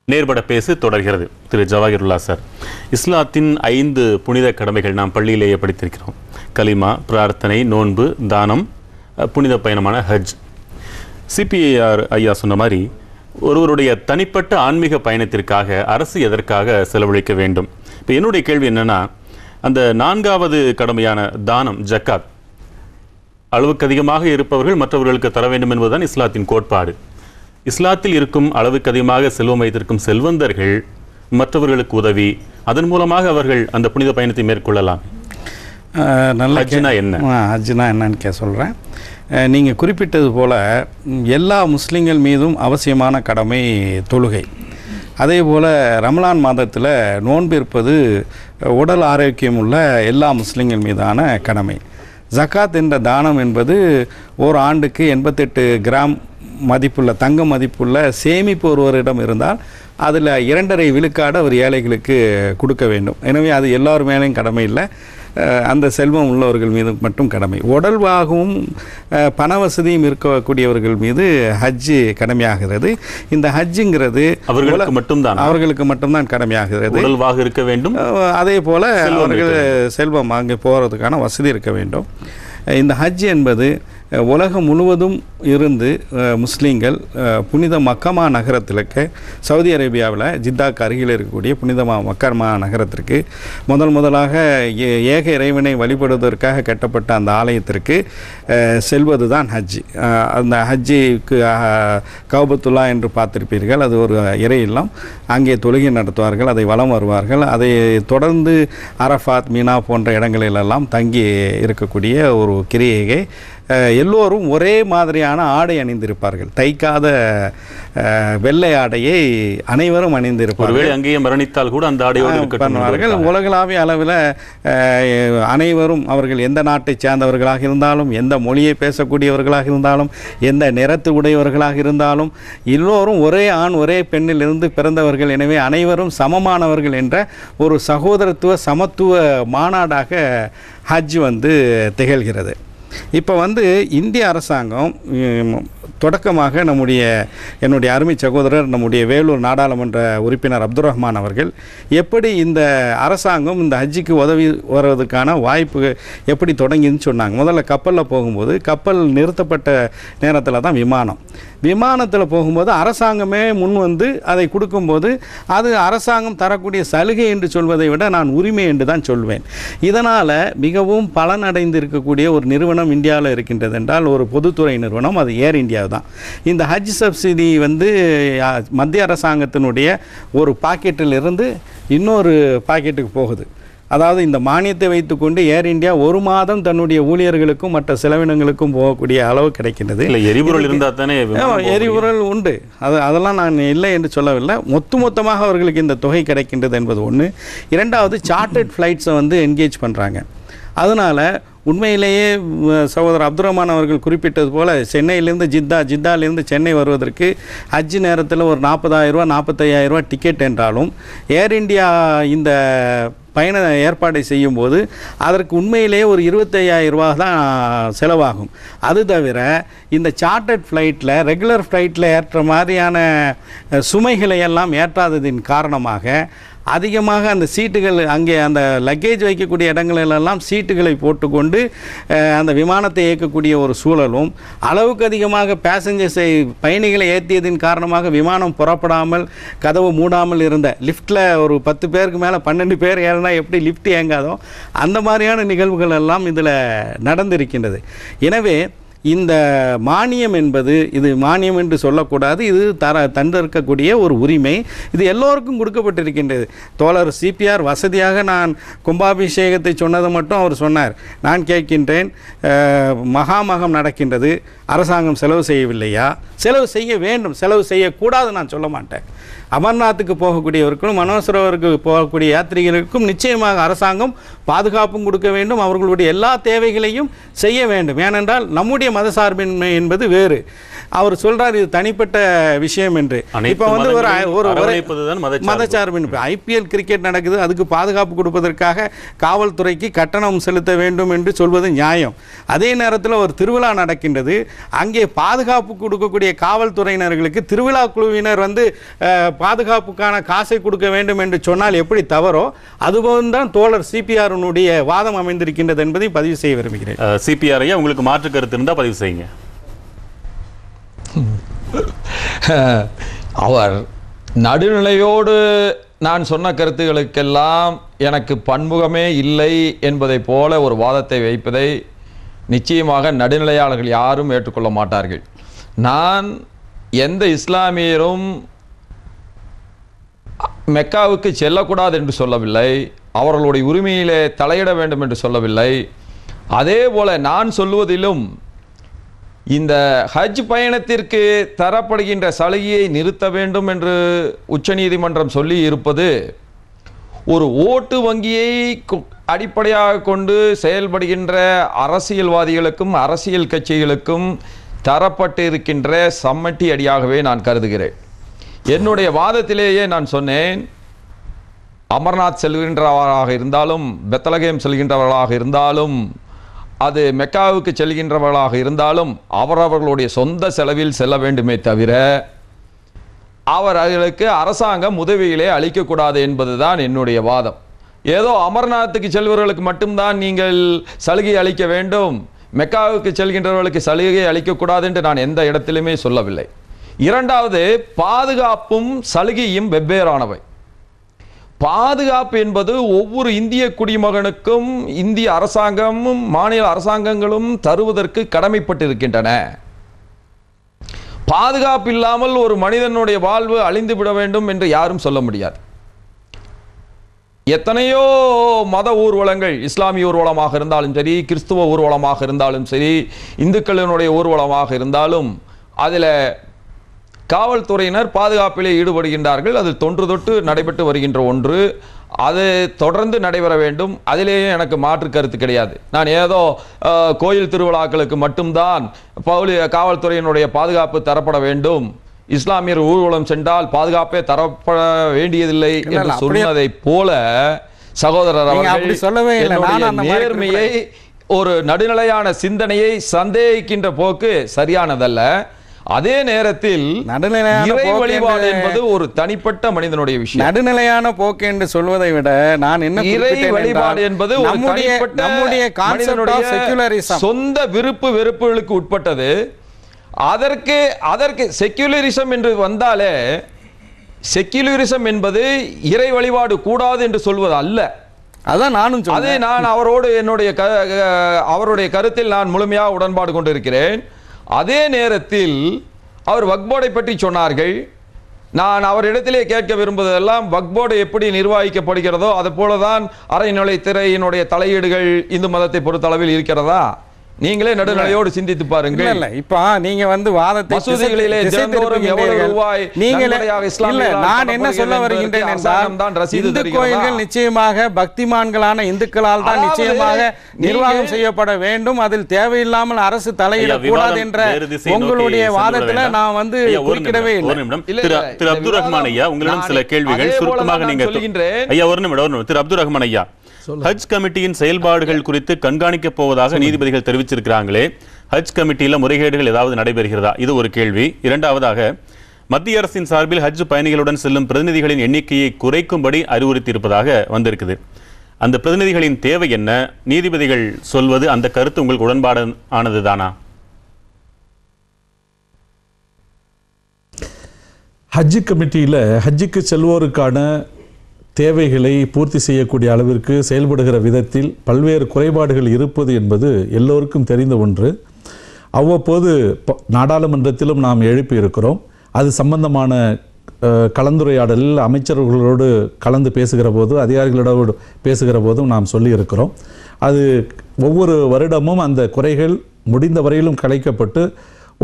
நேர்பட பேசு தொடர்கிறது. திரு ஜவாஹிருல்லா சார், இஸ்லாத்தின் 5 புனித கடமைகள் நாம் பள்ளியிலேயே படித்திருக்கிறோம். கலிமா, பிரார்த்தனை, நோன்பு, தானம், புனித பயணமான ஹஜ். சிபிஐஆர் ஐயா சொன்ன மாதிரி ஒருவருடைய தனிப்பட்ட ஆன்மீக பயணத்திற்காக அரசு எதற்காக செலவழிக்க வேண்டும்? இப்போ என்னுடைய கேள்வி என்னன்னா, அந்த 4வது கடமையான தானம், ஜக்காத், அளவுக்கு அதிகமாக இருப்பவர்கள் மற்றவர்களுக்கு தர வேண்டும் என்பதுதான் இஸ்லாத்தின் கோட்பாடு. இஸ்லாத்தில் இருக்கும் அளவுக்கு அதிகமாக செல்வம் வைத்திருக்கும் செல்வந்தர்கள் மற்றவர்களுக்கு உதவி, அதன் மூலமாக அவர்கள் அந்த புனித பயணத்தை மேற்கொள்ளலாம். ஹஜ்னா என்னன்னு சொல்கிறேன். நீங்கள் குறிப்பிட்டது போல் எல்லா முஸ்லீம்கள் மீதும் அவசியமான கடமை தொழுகை. அதே போல் ரமலான் மாதத்தில் நோன்பு இருப்பது உடல் ஆரோக்கியம் உள்ள எல்லா முஸ்லீம்கள் மீதான கடமை. ஜக்காத் என்ற தானம் என்பது ஒரு ஆண்டுக்கு 88 கிராம் மதிப்புள்ள, தங்க மதிப்புள்ள சேமிப்பு ஒருவரிடம் இருந்தால் அதில் 2.5 விழுக்காடு அவர் ஏழைகளுக்கு கொடுக்க வேண்டும். எனவே அது எல்லோரும் மேலேயும் கடமை இல்லை, அந்த செல்வம் உள்ளவர்கள் மீது மட்டும் கடமை. உடல்வாகவும் பண வசதியும் இருக்கக்கூடியவர்கள் மீது ஹஜ்ஜு கடமையாகிறது. இந்த ஹஜ்ஜுங்கிறது அவர்களுக்கு மட்டும்தான் கடமையாகிறது. உடல்வாக இருக்க வேண்டும், அதே போல் அவர்கள் செல்வம் அங்கே போகிறதுக்கான வசதி இருக்க வேண்டும். இந்த ஹஜ் என்பது உலகம் முழுவதும் இருந்து முஸ்லீம்கள் புனித மக்கமா நகரத்திற்கு, சவுதி அரேபியாவில் ஜித்தாக்கு அருகில் இருக்கக்கூடிய புனித மக்கமா நகரத்திற்கு முதலாக ஏக இறைவனை வழிபடுவதற்காக கட்டப்பட்ட அந்த ஆலயத்திற்கு செல்வது தான் ஹஜ். அந்த ஹஜ்ஜுக்கு கௌபத்துல்லா என்று பார்த்திருப்பீர்கள், அது ஒரு இறை இல்லம். அங்கே தொழுகை நடத்துவார்கள், அதை வலம் வருவார்கள். அதை தொடர்ந்து அரஃபாத், மீனா போன்ற இடங்களிலெல்லாம் தங்கி இருக்கக்கூடிய ஒரு கிரியையை எல்லோரும் ஒரே மாதிரியான ஆடை அணிந்திருப்பார்கள். தைக்காத வெள்ளை ஆடையை அனைவரும் அணிந்திருப்பார்கள். அங்கேயே மரணித்தால் கூட அந்த ஆடையோடு பண்ணுவார்கள். உலகளாவிய அளவில் அனைவரும் அவர்கள் எந்த நாட்டை சேர்ந்தவர்களாக இருந்தாலும், எந்த மொழியை பேசக்கூடியவர்களாக இருந்தாலும், எந்த நிறத்து உடையவர்களாக இருந்தாலும் எல்லோரும் ஒரே ஆண் ஒரே பெண்ணிலிருந்து பிறந்தவர்கள். எனவே அனைவரும் சமமானவர்கள் என்ற ஒரு சகோதரத்துவ சமத்துவ மாநாடாக ஹஜ் திகழ்கிறது. இப்போ இந்திய அரசாங்கம் தொடக்கமாக என்னுடைய அருமை சகோதரர், நம்முடைய வேலூர் நாடாளுமன்ற உறுப்பினர் அப்துல் ரஹ்மான் அவர்கள் எப்படி இந்த அரசாங்கம் இந்த ஹஜ்ஜுக்கு உதவி வருவதற்கான வாய்ப்பு எப்படி தொடங்கின்னு சொன்னாங்க. முதல்ல கப்பலில் போகும்போது, கப்பல் நிறுத்தப்பட்ட நேரத்தில் தான் விமானத்தில் போகும்போது அரசாங்கமே முன் அதை கொடுக்கும்போது அது அரசாங்கம் தரக்கூடிய சலுகை என்று சொல்வதை விட நான் உரிமை என்று தான் சொல்வேன். இதனால் மிகவும் பலனடைந்து இருக்கக்கூடிய ஒரு நிறுவனம் இந்தியாவில் இருக்கின்றது என்றால் ஒரு பொதுத்துறை நிறுவனம், அது ஏர் இந்தியா தான். இந்த ஹஜ் சப்சிடி மத்திய அரசாங்கத்தினுடைய ஒரு பாக்கெட்டில் இருந்து இன்னொரு பாக்கெட்டுக்கு போகுது. அதாவது இந்த மானியத்தை வைத்துக்கொண்டு ஏர் இந்தியா ஒரு மாதம் தன்னுடைய ஊழியர்களுக்கும் மற்ற செலவினங்களுக்கும் போகக்கூடிய அளவு கிடைக்கின்றது. எரிபொருள் இருந்தால் தானே எரிபொருள் உண்டு, அதெல்லாம் நான் இல்லை என்று சொல்லவில்லை. மொத்தமாக அவர்களுக்கு இந்த தொகை கிடைக்கின்றது என்பது ஒன்று. இரண்டாவது சார்ட்டர்ட் ஃப்ளைட்ஸை வந்து என்கேஜ் பண்ணுறாங்க. அதனால் உண்மையிலேயே சகோதரர் அப்துல் ரஹ்மான் அவர்கள் குறிப்பிட்டது போல் சென்னையிலேருந்து ஜித்தாலேருந்து சென்னை வருவதற்கு ஹஜ் நேரத்தில் ஒரு 40,000 ரூபா 45,000 ரூபா டிக்கெட் என்றாலும் ஏர் இந்தியா இந்த பயண ஏற்பாடை செய்யும்போது அதற்கு உண்மையிலேயே ஒரு 25,000 ரூபா தான் செலவாகும். அது தவிர இந்த சார்ட்டர்ட் ஃப்ளைட்டில் ரெகுலர் ஃப்ளைட்டில் ஏற்ற மாதிரியான சுமைகளை எல்லாம் ஏற்றாததின் காரணமாக அதிகமாக அந்த சீட்டுகள் அங்கே அந்த லக்கேஜ் வைக்கக்கூடிய இடங்களிலெல்லாம் சீட்டுகளை போட்டுக்கொண்டு அந்த விமானத்தை இயக்கக்கூடிய ஒரு சூழலும், அளவுக்கு அதிகமாக பேசஞ்சர்ஸை பயணிகளை ஏற்றியதின் காரணமாக விமானம் புறப்படாமல் கதவு மூடாமல் இருந்த லிஃப்ட்டில் ஒரு 10 பேருக்கு மேலே 12 பேர் ஏறினா எப்படி லிஃப்ட் இயங்காதோ அந்த மாதிரியான நிகழ்வுகள் எல்லாம் இதில் நடந்திருக்கின்றது. எனவே இந்த மானியம் என்பது இது மானியம் என்று சொல்லக்கூடாது, இது தந்திருக்கக்கூடிய ஒரு உரிமை. இது எல்லோருக்கும் கொடுக்கப்பட்டிருக்கின்றது. தோழர் சிபிஆர் வசதியாக நான் கும்பாபிஷேகத்தை சொன்னதை மட்டும் அவர் சொன்னார். நான் கேட்கின்றேன், மகாமகம் நடக்கின்றது, அரசாங்கம் செலவு செய்யவில்லையா? செலவு செய்ய வேண்டும், செலவு செய்யக்கூடாது நான் சொல்ல மாட்டேன். அமர்நாத்துக்கு போகக்கூடியவர்களுக்கும் மனோசரோவருக்கு போகக்கூடிய யாத்திரிகர்களுக்கும் நிச்சயமாக அரசாங்கம் பாதுகாப்பும் கொடுக்க வேண்டும், அவர்களுடைய எல்லா தேவைகளையும் செய்ய வேண்டும். ஏனென்றால் நம்முடைய மதசார்பின்மை என்பது வேறு. அவர் சொல்றார் இது தனிப்பட்ட விஷயம் என்று. இப்போ வந்து ஒரு மதச்சார்பின்மை, ஐபிஎல் கிரிக்கெட் நடக்குது, அதுக்கு பாதுகாப்பு கொடுப்பதற்காக காவல்துறைக்கு கட்டணம் செலுத்த வேண்டும் என்று சொல்வது நியாயம். அதே நேரத்தில் ஒரு திருவிழா நடக்கின்றது, அங்கே பாதுகாப்பு கொடுக்கக்கூடிய காவல்துறையினர்களுக்கு திருவிழா குழுவினர் வந்து பாதுகாப்புக்கான காசை கொடுக்க வேண்டும் என்று சொன்னால் எப்படி தவறோ அதுபோல் தான் தோழர் சிபிஆருடைய வாதம் அமைந்திருக்கின்றது என்பதை பதிவு செய்ய விரும்புகிறேன். சிபிஆர் ஐயா, உங்களுக்கு மாற்று கருத்து இருந்தால் பதிவு செய்யுங்க. அவர் நடுநிலையோடு நான் சொன்ன கருத்துக்களுக்கெல்லாம் எனக்கு பன்முகமே இல்லை என்பதை போல ஒரு வாதத்தை வைப்பதை நிச்சயமாக நடுநிலையாளர்கள் யாரும் ஏற்றுக்கொள்ள மாட்டார்கள். நான் எந்த இஸ்லாமியரும் மெக்காவுக்கு செல்லக்கூடாது என்று சொல்லவில்லை, அவர்களுடைய உரிமையிலே தலையிட வேண்டும் என்று சொல்லவில்லை. அதே போல நான் சொல்வதிலும் இந்த ஹஜ் பயணத்திற்கு தரப்படுகின்ற சலுகையை நிறுத்த வேண்டும் என்று உச்சநீதிமன்றம் சொல்லி இருப்பது ஒரு ஓட்டு வங்கியை அடிப்படையாக கொண்டு செயல்படுகின்ற அரசியல்வாதிகளுக்கும் அரசியல் கட்சிகளுக்கும் தரப்பட்டு இருக்கின்ற சம்மட்டி அடியாகவே நான் கருதுகிறேன். என்னுடைய வாதத்திலேயே நான் சொன்னேன், அமர்நாத் செல்கின்றவராக இருந்தாலும் பெத்லகேம் செல்கின்றவர்களாக இருந்தாலும் அது மெக்காவுக்கு செல்கின்றவர்களாக இருந்தாலும் அவரவர்களுடைய சொந்த செலவில் செல்ல வேண்டுமே தவிர அவர்களுக்கு அரசாங்கம் உதவிகளே அளிக்கக்கூடாது என்பதுதான் என்னுடைய வாதம். ஏதோ அமர்நாத்துக்கு செல்பவர்களுக்கு மட்டும்தான் நீங்கள் சலுகை அளிக்க வேண்டும், மெக்காவுக்கு செல்கின்றவர்களுக்கு சலுகை அளிக்கக்கூடாது என்று நான் எந்த இடத்திலுமே சொல்லவில்லை. இரண்டாவது, பாதுகாப்பும் சலுகையும் வெவ்வேறானவை. பாதுகாப்பு என்பது ஒவ்வொரு இந்திய குடிமகனுக்கும் இந்திய அரசாங்கமும் மாநில அரசாங்கங்களும் தருவதற்கு கடமைப்பட்டிருக்கின்றன. பாதுகாப்பு இல்லாமல் ஒரு மனிதனுடைய வாழ்வு அழிந்து விட வேண்டும் என்று யாரும் சொல்ல முடியாது. எத்தனையோ மத ஊர்வலங்கள், இஸ்லாமிய ஊர்வலமாக இருந்தாலும் சரி, கிறிஸ்துவ ஊர்வலமாக இருந்தாலும் சரி, இந்துக்களினுடைய ஊர்வலமாக இருந்தாலும் அதில் காவல்துறையினர் பாதுகாப்பிலே ஈடுபடுகின்றார்கள். அது தொன்று தொட்டு நடைபெற்று வருகின்ற ஒன்று, அது தொடர்ந்து நடைபெற வேண்டும். அதிலேயே எனக்கு மாற்று கருத்து கிடையாது. நான் ஏதோ கோயில் திருவிழாக்களுக்கு மட்டும்தான் காவல்துறையினுடைய பாதுகாப்பு தரப்பட வேண்டும், இஸ்லாமியர் ஊர்வலம் சென்றால் பாதுகாப்பே தரப்பட வேண்டியதில்லை என்று சொன்னதை போல சகோதரர் அவர்கள் நேர்மையை, ஒரு நடுநிலையான சிந்தனையை சந்தேகிக்கின்ற போக்கு சரியானதல்ல. அதே நேரத்தில் இறை வழிபாடு என்பது ஒரு தனிப்பட்ட மனிதனுடைய விஷயம். நடுநிலையான போக்கு என்று சொல்வதை விட நான் என்ன இறை வழிபாடு என்பது ஒரு தனிப்பட்ட மனிதனுடைய சொந்த விருப்பு வெறுப்புகளுக்கு உட்பட்டது. அதற்கு செக்யுலரிசம் என்று வந்தாலே, செக்யுலரிசம் என்பது இறை வழிபாடு கூடாது என்று சொல்வது அல்ல. அதான் நானும் சொல்றேன். அதே நான் அவருடைய கருத்தில் நான் முழுமையாக உடன்பாடு கொண்டிருக்கிறேன். அதே நேரத்தில் அவர் வக்ஃப் போர்டை பற்றி சொன்னார்கள். நான் அவரிடத்திலே கேட்க விரும்புவதெல்லாம் வக்ஃப் போர்டு எப்படி நிர்வகிக்கப்படுகிறதோ அது போலதான் அறநிலையத்துறையினுடைய தலையீடுகள் இந்து மதத்தை பொறுத்தளவில் இருக்கிறதா? நீங்களே நடுநிலையோடு சிந்தித்து பாருங்க. இல்ல இப்போ நீங்க வந்து வாதத்தை மசூதிகளிலே தினந்தோறும் எவ்வளவு ரூபாய் நான் என்ன சொல்ல வருகின்றேன் என்றால் இந்து கோயில்கள் நிச்சயமாக பக்திமான்களான இந்துக்களால் தான் நிச்சயமாக நிர்வாகம் செய்யப்பட வேண்டும். அதில் தேவையில்லாமல் அரசு தலையிடக்கூடாது என்ற உங்களுடைய வாதத்துல நான் வந்து குறிக்கிடவே இல்லை. திரு அப்துல் ரஹ்மான் ஐயா, உங்களிடம் சில கேள்விகள் சுருக்கமாக நீங்க ஐயா ஒரு நிமிடம். திரு அப்துல் ரஹ்மான் ஐயா, ஹஜ் கமிட்டியின் செயல்பாடுகள் குறித்து கண்காணிக்க போவதாக நீதிபதிகள் தெரிவிச்சிருக்கிறாங்களே, ஹஜ் கமிட்டியில முறைகேடுகள் ஏதாவது நடைபெறுகிறதா? இது ஒரு கேள்வி. இரண்டாவதாக, மத்திய அரசின் சார்பில் ஹஜ் பயணிகளுடன் செல்லும் பிரதிநிதிகளின் எண்ணிக்கையை குறைக்கும்படி அறிவுறுத்தி இருப்பதாக வந்திருக்குது. அந்த பிரதிநிதிகளின் தேவை என்ன? நீதிபதிகள் சொல்வது அந்த கருத்து உங்களுக்கு உடன்பாடு ஆனதுதானா? ஹஜ் கமிட்டியில் ஹஜ்ஜுக்கு செல்வோருக்கான தேவைகளை பூர்த்தி செய்யக்கூடிய அளவிற்கு செயல்படுகிற விதத்தில் பல்வேறு குறைபாடுகள் இருப்பது என்பது எல்லோருக்கும் தெரிந்த ஒன்று. அவ்வப்போது நாடாளுமன்றத்திலும் நாம் எழுப்பி இருக்கிறோம். அது சம்பந்தமான கலந்துரையாடலில் அமைச்சர்களோடு கலந்து பேசுகிற போது, அதிகாரிகளோடு பேசுகிற போதும் நாம் சொல்லியிருக்கிறோம். அது ஒவ்வொரு வருடமும் அந்த குறைகள் முடிந்த வரையிலும் களைக்கப்பட்டு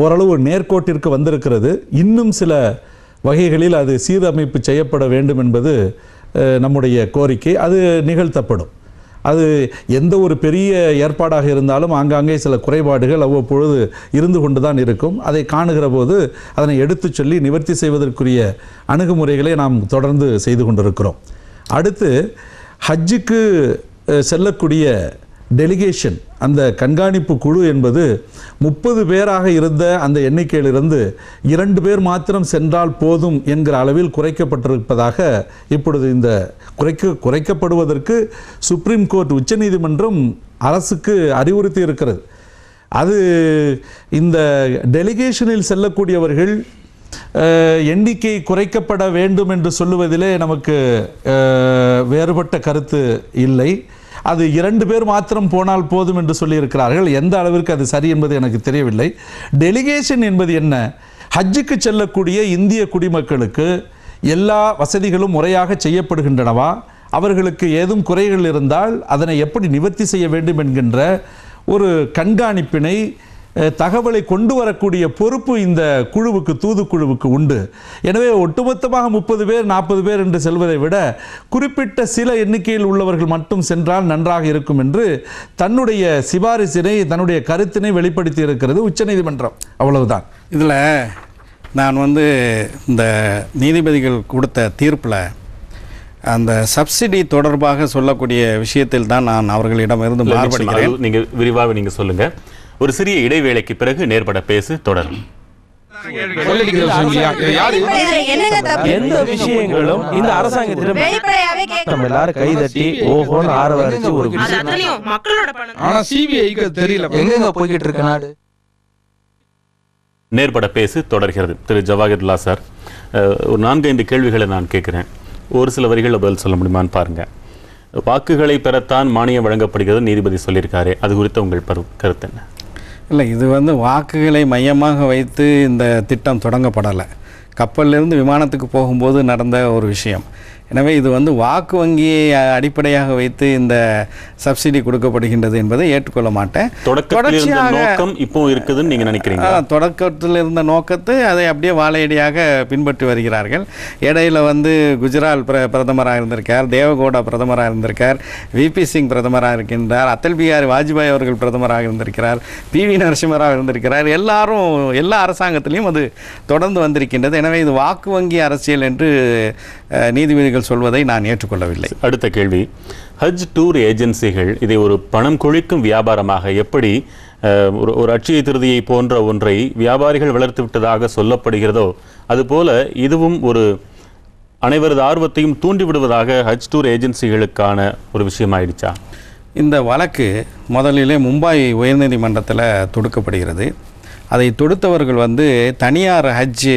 ஓரளவு நேர்கோட்டிற்கு வந்திருக்கிறது. இன்னும் சில வகைகளில் அது சீரமைப்பு செய்யப்பட வேண்டும் என்பது நம்முடைய கோரிக்கை. அது நிகழ்த்தப்படும். அது எந்த ஒரு பெரிய ஏற்பாடாக இருந்தாலும் ஆங்காங்கே சில குறைபாடுகள் அவ்வப்பொழுது இருந்து கொண்டு தான் இருக்கும். அதை காணுகிற போது அதனை எடுத்து சொல்லி நிவர்த்தி செய்வதற்குரிய அணுகுமுறைகளை நாம் தொடர்ந்து செய்து கொண்டிருக்கிறோம். அடுத்து ஹஜ்ஜுக்கு செல்லக்கூடிய டெலிகேஷன், அந்த கண்காணிப்பு குழு என்பது 30 பேராக இருந்த அந்த எண்ணிக்கையிலிருந்து 2 பேர் மாத்திரம் சென்றால் போதும் என்கிற அளவில் குறைக்கப்பட்டிருப்பதாக இப்பொழுது இந்த குறைக்கப்படுவதற்கு சுப்ரீம் கோர்ட் உச்சநீதிமன்றம் அரசுக்கு அறிவுறுத்தி இருக்கிறது. அது இந்த டெலிகேஷனில் செல்லக்கூடியவர்கள் எண்ணிக்கை குறைக்கப்பட வேண்டும் என்று சொல்லுவதிலே நமக்கு வேறுபட்ட கருத்து இல்லை. அது 2 பேர் மாத்திரம் போனால் போதும் என்று சொல்லியிருக்கிறார்கள். எந்த அளவிற்கு அது சரி என்பது எனக்கு தெரியவில்லை. டெலிகேஷன் என்பது என்ன? ஹஜ்ஜுக்கு செல்லக்கூடிய இந்திய குடிமக்களுக்கு எல்லா வசதிகளும் முறையாக செய்யப்படுகின்றனவா? அவர்களுக்கு ஏதும் குறைகள் இருந்தால் அதனை எப்படி நிவர்த்தி செய்ய வேண்டும் என்கின்ற ஒரு கண்காணிப்பினை, தகவலை கொண்டு வரக்கூடிய பொறுப்பு இந்த குழுவுக்கு, தூதுக்குழுவுக்கு உண்டு. எனவே ஒட்டுமொத்தமாக 30 பேர் 40 பேர் என்று செல்வதை விட குறிப்பிட்ட சில எண்ணிக்கையில் உள்ளவர்கள் மட்டும் சென்றால் நன்றாக இருக்கும் என்று தன்னுடைய சிபாரிசினை, தன்னுடைய கருத்தினை வெளிப்படுத்தி இருக்கிறது உச்சநீதிமன்றம். அவ்வளவுதான். இதில் நான் வந்து இந்த நீதிபதிகள் கொடுத்த தீர்ப்பில் அந்த சப்சிடி தொடர்பாக சொல்லக்கூடிய விஷயத்தில் தான் நான் அவர்களிடமிருந்து மாறுபடுகிறேன். நீங்க விரிவாக நீங்க சொல்லுங்க. ஒரு சிறிய இடைவேளைக்கு பிறகு நேர்பட பேசு தொடரும். எந்த விஷயங்களும் இந்த அரசாங்கத்திடம் நம்ம எல்லாரும் கைதட்டி ஓஹோன்னு ஆரம்பிச்சு ஒரு மக்களோட பணம். ஆனா சிபிஐக்கு தெரியல எங்க போய்கிட்டு இருக்க நாடு. நேர்பட பேசு தொடர்கிறது. திரு ஜவாஹிர்லா சார், ஒரு 4-5 கேள்விகளை நான் கேட்கிறேன். ஒரு சில வரிகளில் பதில் சொல்ல முடியுமான்னு பாருங்க. வாக்குகளை பெறத்தான் மானியம் வழங்கப்படுகிறது நீதிபதி சொல்லியிருக்காரு. அது குறித்த உங்கள் கருத்து என்ன? இல்லை, இது வந்து வாக்குகளை மையமாக வைத்து இந்த திட்டம் தொடங்கப்படலை. கப்பலிலிருந்து விமானத்துக்கு போகும்போது நடந்த ஒரு விஷயம். எனவே இது வந்து வாக்கு வங்கியை அடிப்படையாக வைத்து இந்த சப்சிடி கொடுக்கப்படுகின்றது என்பதை ஏற்றுக்கொள்ள மாட்டேன். நோக்கம் இப்போ இருக்குதுன்னு நீங்க நினைக்கிறீங்க? தொடக்கத்தில் இருந்த நோக்கத்தை அதை அப்படியே வாழையடியாக பின்பற்றி வருகிறார்கள். இடையில வந்து குஜராத் பிரதமராக இருந்திருக்கார், தேவகவுடா பிரதமராக இருந்திருக்கார், விபி சிங் பிரதமராக இருக்கின்றார், அடல் பிஹாரி வாஜ்பாய் அவர்கள் பிரதமராக இருந்திருக்கிறார், PV நரசிம்மராவ் இருந்திருக்கிறார். எல்லாரும் எல்லா அரசாங்கத்திலையும் அது தொடர்ந்து வந்திருக்கின்றது. எனவே இது வாக்கு வங்கி அரசியல் என்று நீதிபதிகள் சொல்வதை நான் ஏற்றுக்கொள்ளவில்லை. அடுத்த கேள்வி, ஹஜ் டூர் ஏஜென்சிகள் இதை ஒரு பணம் கொழிக்கும் வியாபாரமாக எப்படி ஒரு அட்சய திருதியை போன்ற ஒன்றை வியாபாரிகள் வளர்த்து விட்டதாக சொல்லப்படுகிறதோ அதுபோல இதுவும் ஒரு அனைவரது ஆர்வத்தையும் தூண்டிவிடுவதாக ஹஜ் டூர் ஏஜென்சிகளுக்கான ஒரு விஷயம் ஆயிடுச்சா? இந்த வழக்கு முதலிலே மும்பாய் உயர்நீதிமன்றத்தில் தொடுக்கப்படுகிறது. அதை தொடுத்தவர்கள் வந்து தனியார் ஹஜ்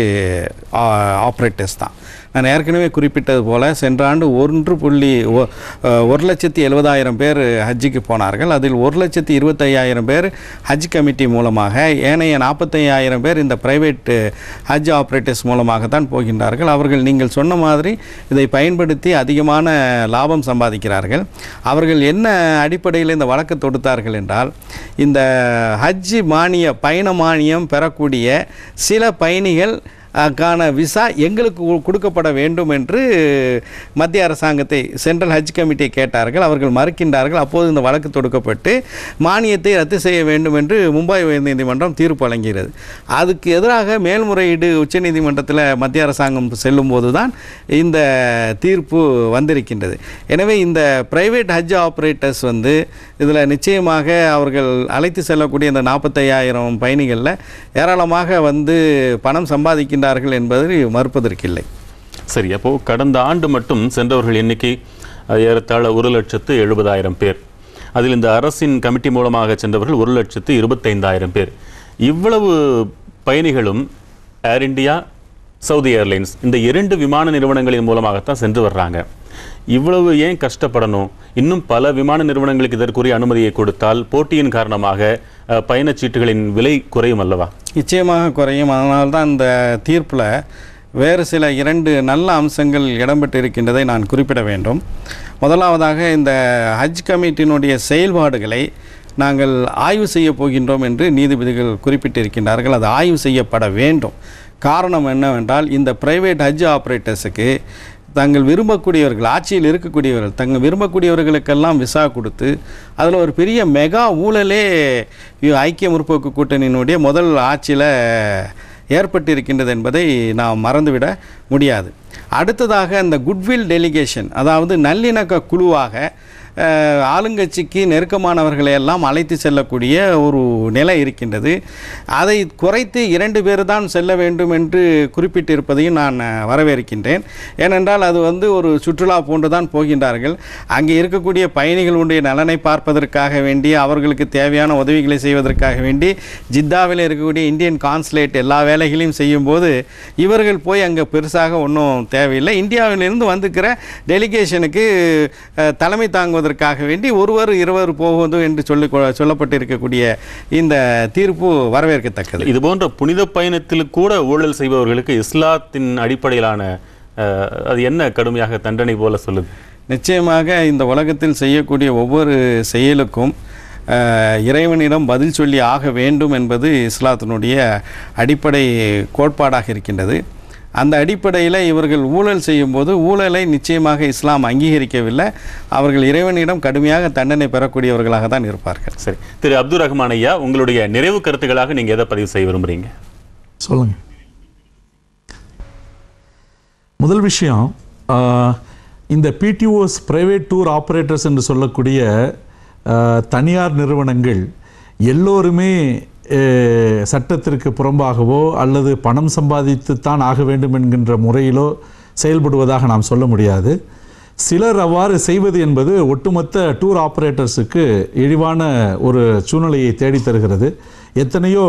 ஆப்ரேட்டர்ஸ் தான். நான் ஏற்கனவே குறிப்பிட்டது போல் சென்ற ஆண்டு 1,70,000 பேர் ஹஜ்ஜுக்கு போனார்கள். அதில் 1,25,000 பேர் ஹஜ் கமிட்டி மூலமாக, ஏனைய 45,000 பேர் இந்த பிரைவேட் ஹஜ் ஆப்ரேட்டர்ஸ் மூலமாக தான் போகின்றார்கள். அவர்கள் நீங்கள் சொன்ன மாதிரி இதை பயன்படுத்தி அதிகமான லாபம் சம்பாதிக்கிறார்கள். அவர்கள் என்ன அடிப்படையில் இந்த வழக்கு தொடுத்தார்கள் என்றால், இந்த ஹஜ் பயண மானியம் பெறக்கூடிய சில பயணிகள் கான விசா எங்களுக்கு கொடுக்கப்பட வேண்டும் என்று மத்திய அரசாங்கத்தை, சென்ட்ரல் ஹஜ் கமிட்டியை கேட்டார்கள். அவர்கள் மறுக்கின்றார்கள். அப்போது இந்த வழக்கு தொடுக்கப்பட்டு மானியத்தை ரத்து செய்ய வேண்டும் என்று மும்பை உயர்நீதிமன்றம் தீர்ப்பு வழங்குகிறது. அதுக்கு எதிராக மேல்முறையீடு உச்சநீதிமன்றத்தில் மத்திய அரசாங்கம் செல்லும்போது தான் இந்த தீர்ப்பு வந்திருக்கின்றது. எனவே இந்த பிரைவேட் ஹஜ் ஆப்ரேட்டர்ஸ் வந்து இதில் நிச்சயமாக அவர்கள் அழைத்து செல்லக்கூடிய இந்த 45,000 பயணிகளில் ஏராளமாக வந்து பணம் சம்பாதிக்கின்றார்கள் என்பதை மறுப்பதற்கில்லை. சரி, அப்போ கடந்த ஆண்டு மட்டும் சென்றவர்கள் எண்ணிக்கை ஏறத்தாழ 1,70,000 பேர். அதில் இந்த அரசின் கமிட்டி மூலமாக சென்றவர்கள் 1,25,000 பேர். இவ்வளவு பயணிகளும் ஏர் இந்தியா, சவுதி ஏர்லைன்ஸ் இந்த 2 விமான நிறுவனங்களின் மூலமாகத்தான் சென்று வர்றாங்க. இவ்வளவு ஏன் கஷ்டப்படணும்? இன்னும் பல விமான நிறுவனங்களுக்கு இதற்குரிய அனுமதியை கொடுத்தால் போட்டியின் காரணமாக பயணச்சீட்டுகளின் விலை குறையும் அல்லவா? நிச்சயமாக குறையும். அதனால்தான் இந்த தீர்ப்பில் வேறு சில 2 நல்ல அம்சங்கள் இடம்பெற்று இருக்கின்றதை நான் குறிப்பிட வேண்டும். முதலாவதாக, இந்த ஹஜ் கமிட்டியினுடைய செயல்பாடுகளை நாங்கள் ஆய்வு செய்ய போகின்றோம் என்று நீதிபதிகள் குறிப்பிட்டிருக்கின்றார்கள். அது ஆய்வு செய்யப்பட வேண்டும். காரணம் என்னவென்றால், இந்த பிரைவேட் ஹஜ் ஆப்ரேட்டர்ஸுக்கு தங்கள் விரும்பக்கூடியவர்கள், ஆட்சியில் இருக்கக்கூடியவர்கள் தங்கள் விரும்பக்கூடியவர்களுக்கெல்லாம் விசா கொடுத்து அதில் ஒரு பெரிய மெகா ஊழலே ஐக்கிய முற்போக்கு கூட்டணியினுடைய முதல் ஆட்சியில் ஏற்பட்டிருக்கின்றது என்பதை நாம் மறந்துவிட முடியாது. அடுத்ததாக, அந்த குட்வில் டெலிகேஷன், அதாவது நல்லிணக்க குழுவாக ஆளுங்கட்சிக்கு நெருக்கமானவர்களை எல்லாம் அழைத்து செல்லக்கூடிய ஒரு நிலை இருக்கின்றது. அதை குறைத்து 2 பேர் தான் செல்ல வேண்டும் என்று குறிப்பிட்டிருப்பதையும் நான் வரவேற்கின்றேன். ஏனென்றால் அது வந்து ஒரு சுற்றுலா போன்று தான் போகின்றார்கள். அங்கே இருக்கக்கூடிய பயணிகளுடைய நலனை பார்ப்பதற்காக வேண்டி, அவர்களுக்கு தேவையான உதவிகளை செய்வதற்காக வேண்டி ஜித்தாவில் இருக்கக்கூடிய இந்தியன் கான்சுலேட் எல்லா வேலைகளையும் செய்யும்போது இவர்கள் போய் அங்கே பெருசாக ஒன்றும் தேவையில்லை. இந்தியாவிலிருந்து வந்துக்கிற டெலிகேஷனுக்கு தலைமை தாங்குவதற்காக வேண்டி 1-2 போகுவது என்று சொல்லப்பட்டிருக்கக்கூடிய இந்த தீர்ப்பு வரவேற்கத்தக்கது. இது போன்ற புனித பயணத்தில் கூட ஊழல் செய்பவர்களுக்கு இஸ்லாத்தின் அடிப்படையிலான அது என்ன கடுமையாக தண்டனை போல சொல்லுது? நிச்சயமாக இந்த உலகத்தில் செய்யக்கூடிய ஒவ்வொரு செயலுக்கும் இறைவனிடம் பதில் சொல்லி ஆக வேண்டும் என்பது இஸ்லாத்தினுடைய அடிப்படை கோட்பாடாக இருக்கின்றது. அந்த அடிப்படையில் இவர்கள் ஊழல் செய்யும்போது ஊழலை நிச்சயமாக இஸ்லாம் அங்கீகரிக்கவில்லை. அவர்கள் இறைவனிடம் கடுமையாக தண்டனை பெறக்கூடியவர்களாக தான் இருப்பார்கள். சரி, திரு அப்துல் ரஹ்மான் ஐயா, உங்களுடைய நிறைவு கருத்துக்களாக நீங்கள் எதை பதிவு செய்ய விரும்புகிறீங்க? சொல்லுங்க. முதல் விஷயம், இந்த பிடிஓஸ் பிரைவேட் டூர் ஆப்ரேட்டர்ஸ் என்று சொல்லக்கூடிய தனியார் நிறுவனங்கள் எல்லோருமே சட்டத்திற்கு புறம்பாகவோ அல்லது பணம் சம்பாதித்துத்தான் ஆக வேண்டும் என்கின்ற முறையிலோ செயல்படுவதாக நாம் சொல்ல முடியாது. சிலர் அவ்வாறு செய்வது என்பது ஒட்டுமொத்த டூர் ஆப்ரேட்டர்ஸுக்கு இழிவான ஒரு சூழ்நிலையை தேடி தருகிறது. எத்தனையோ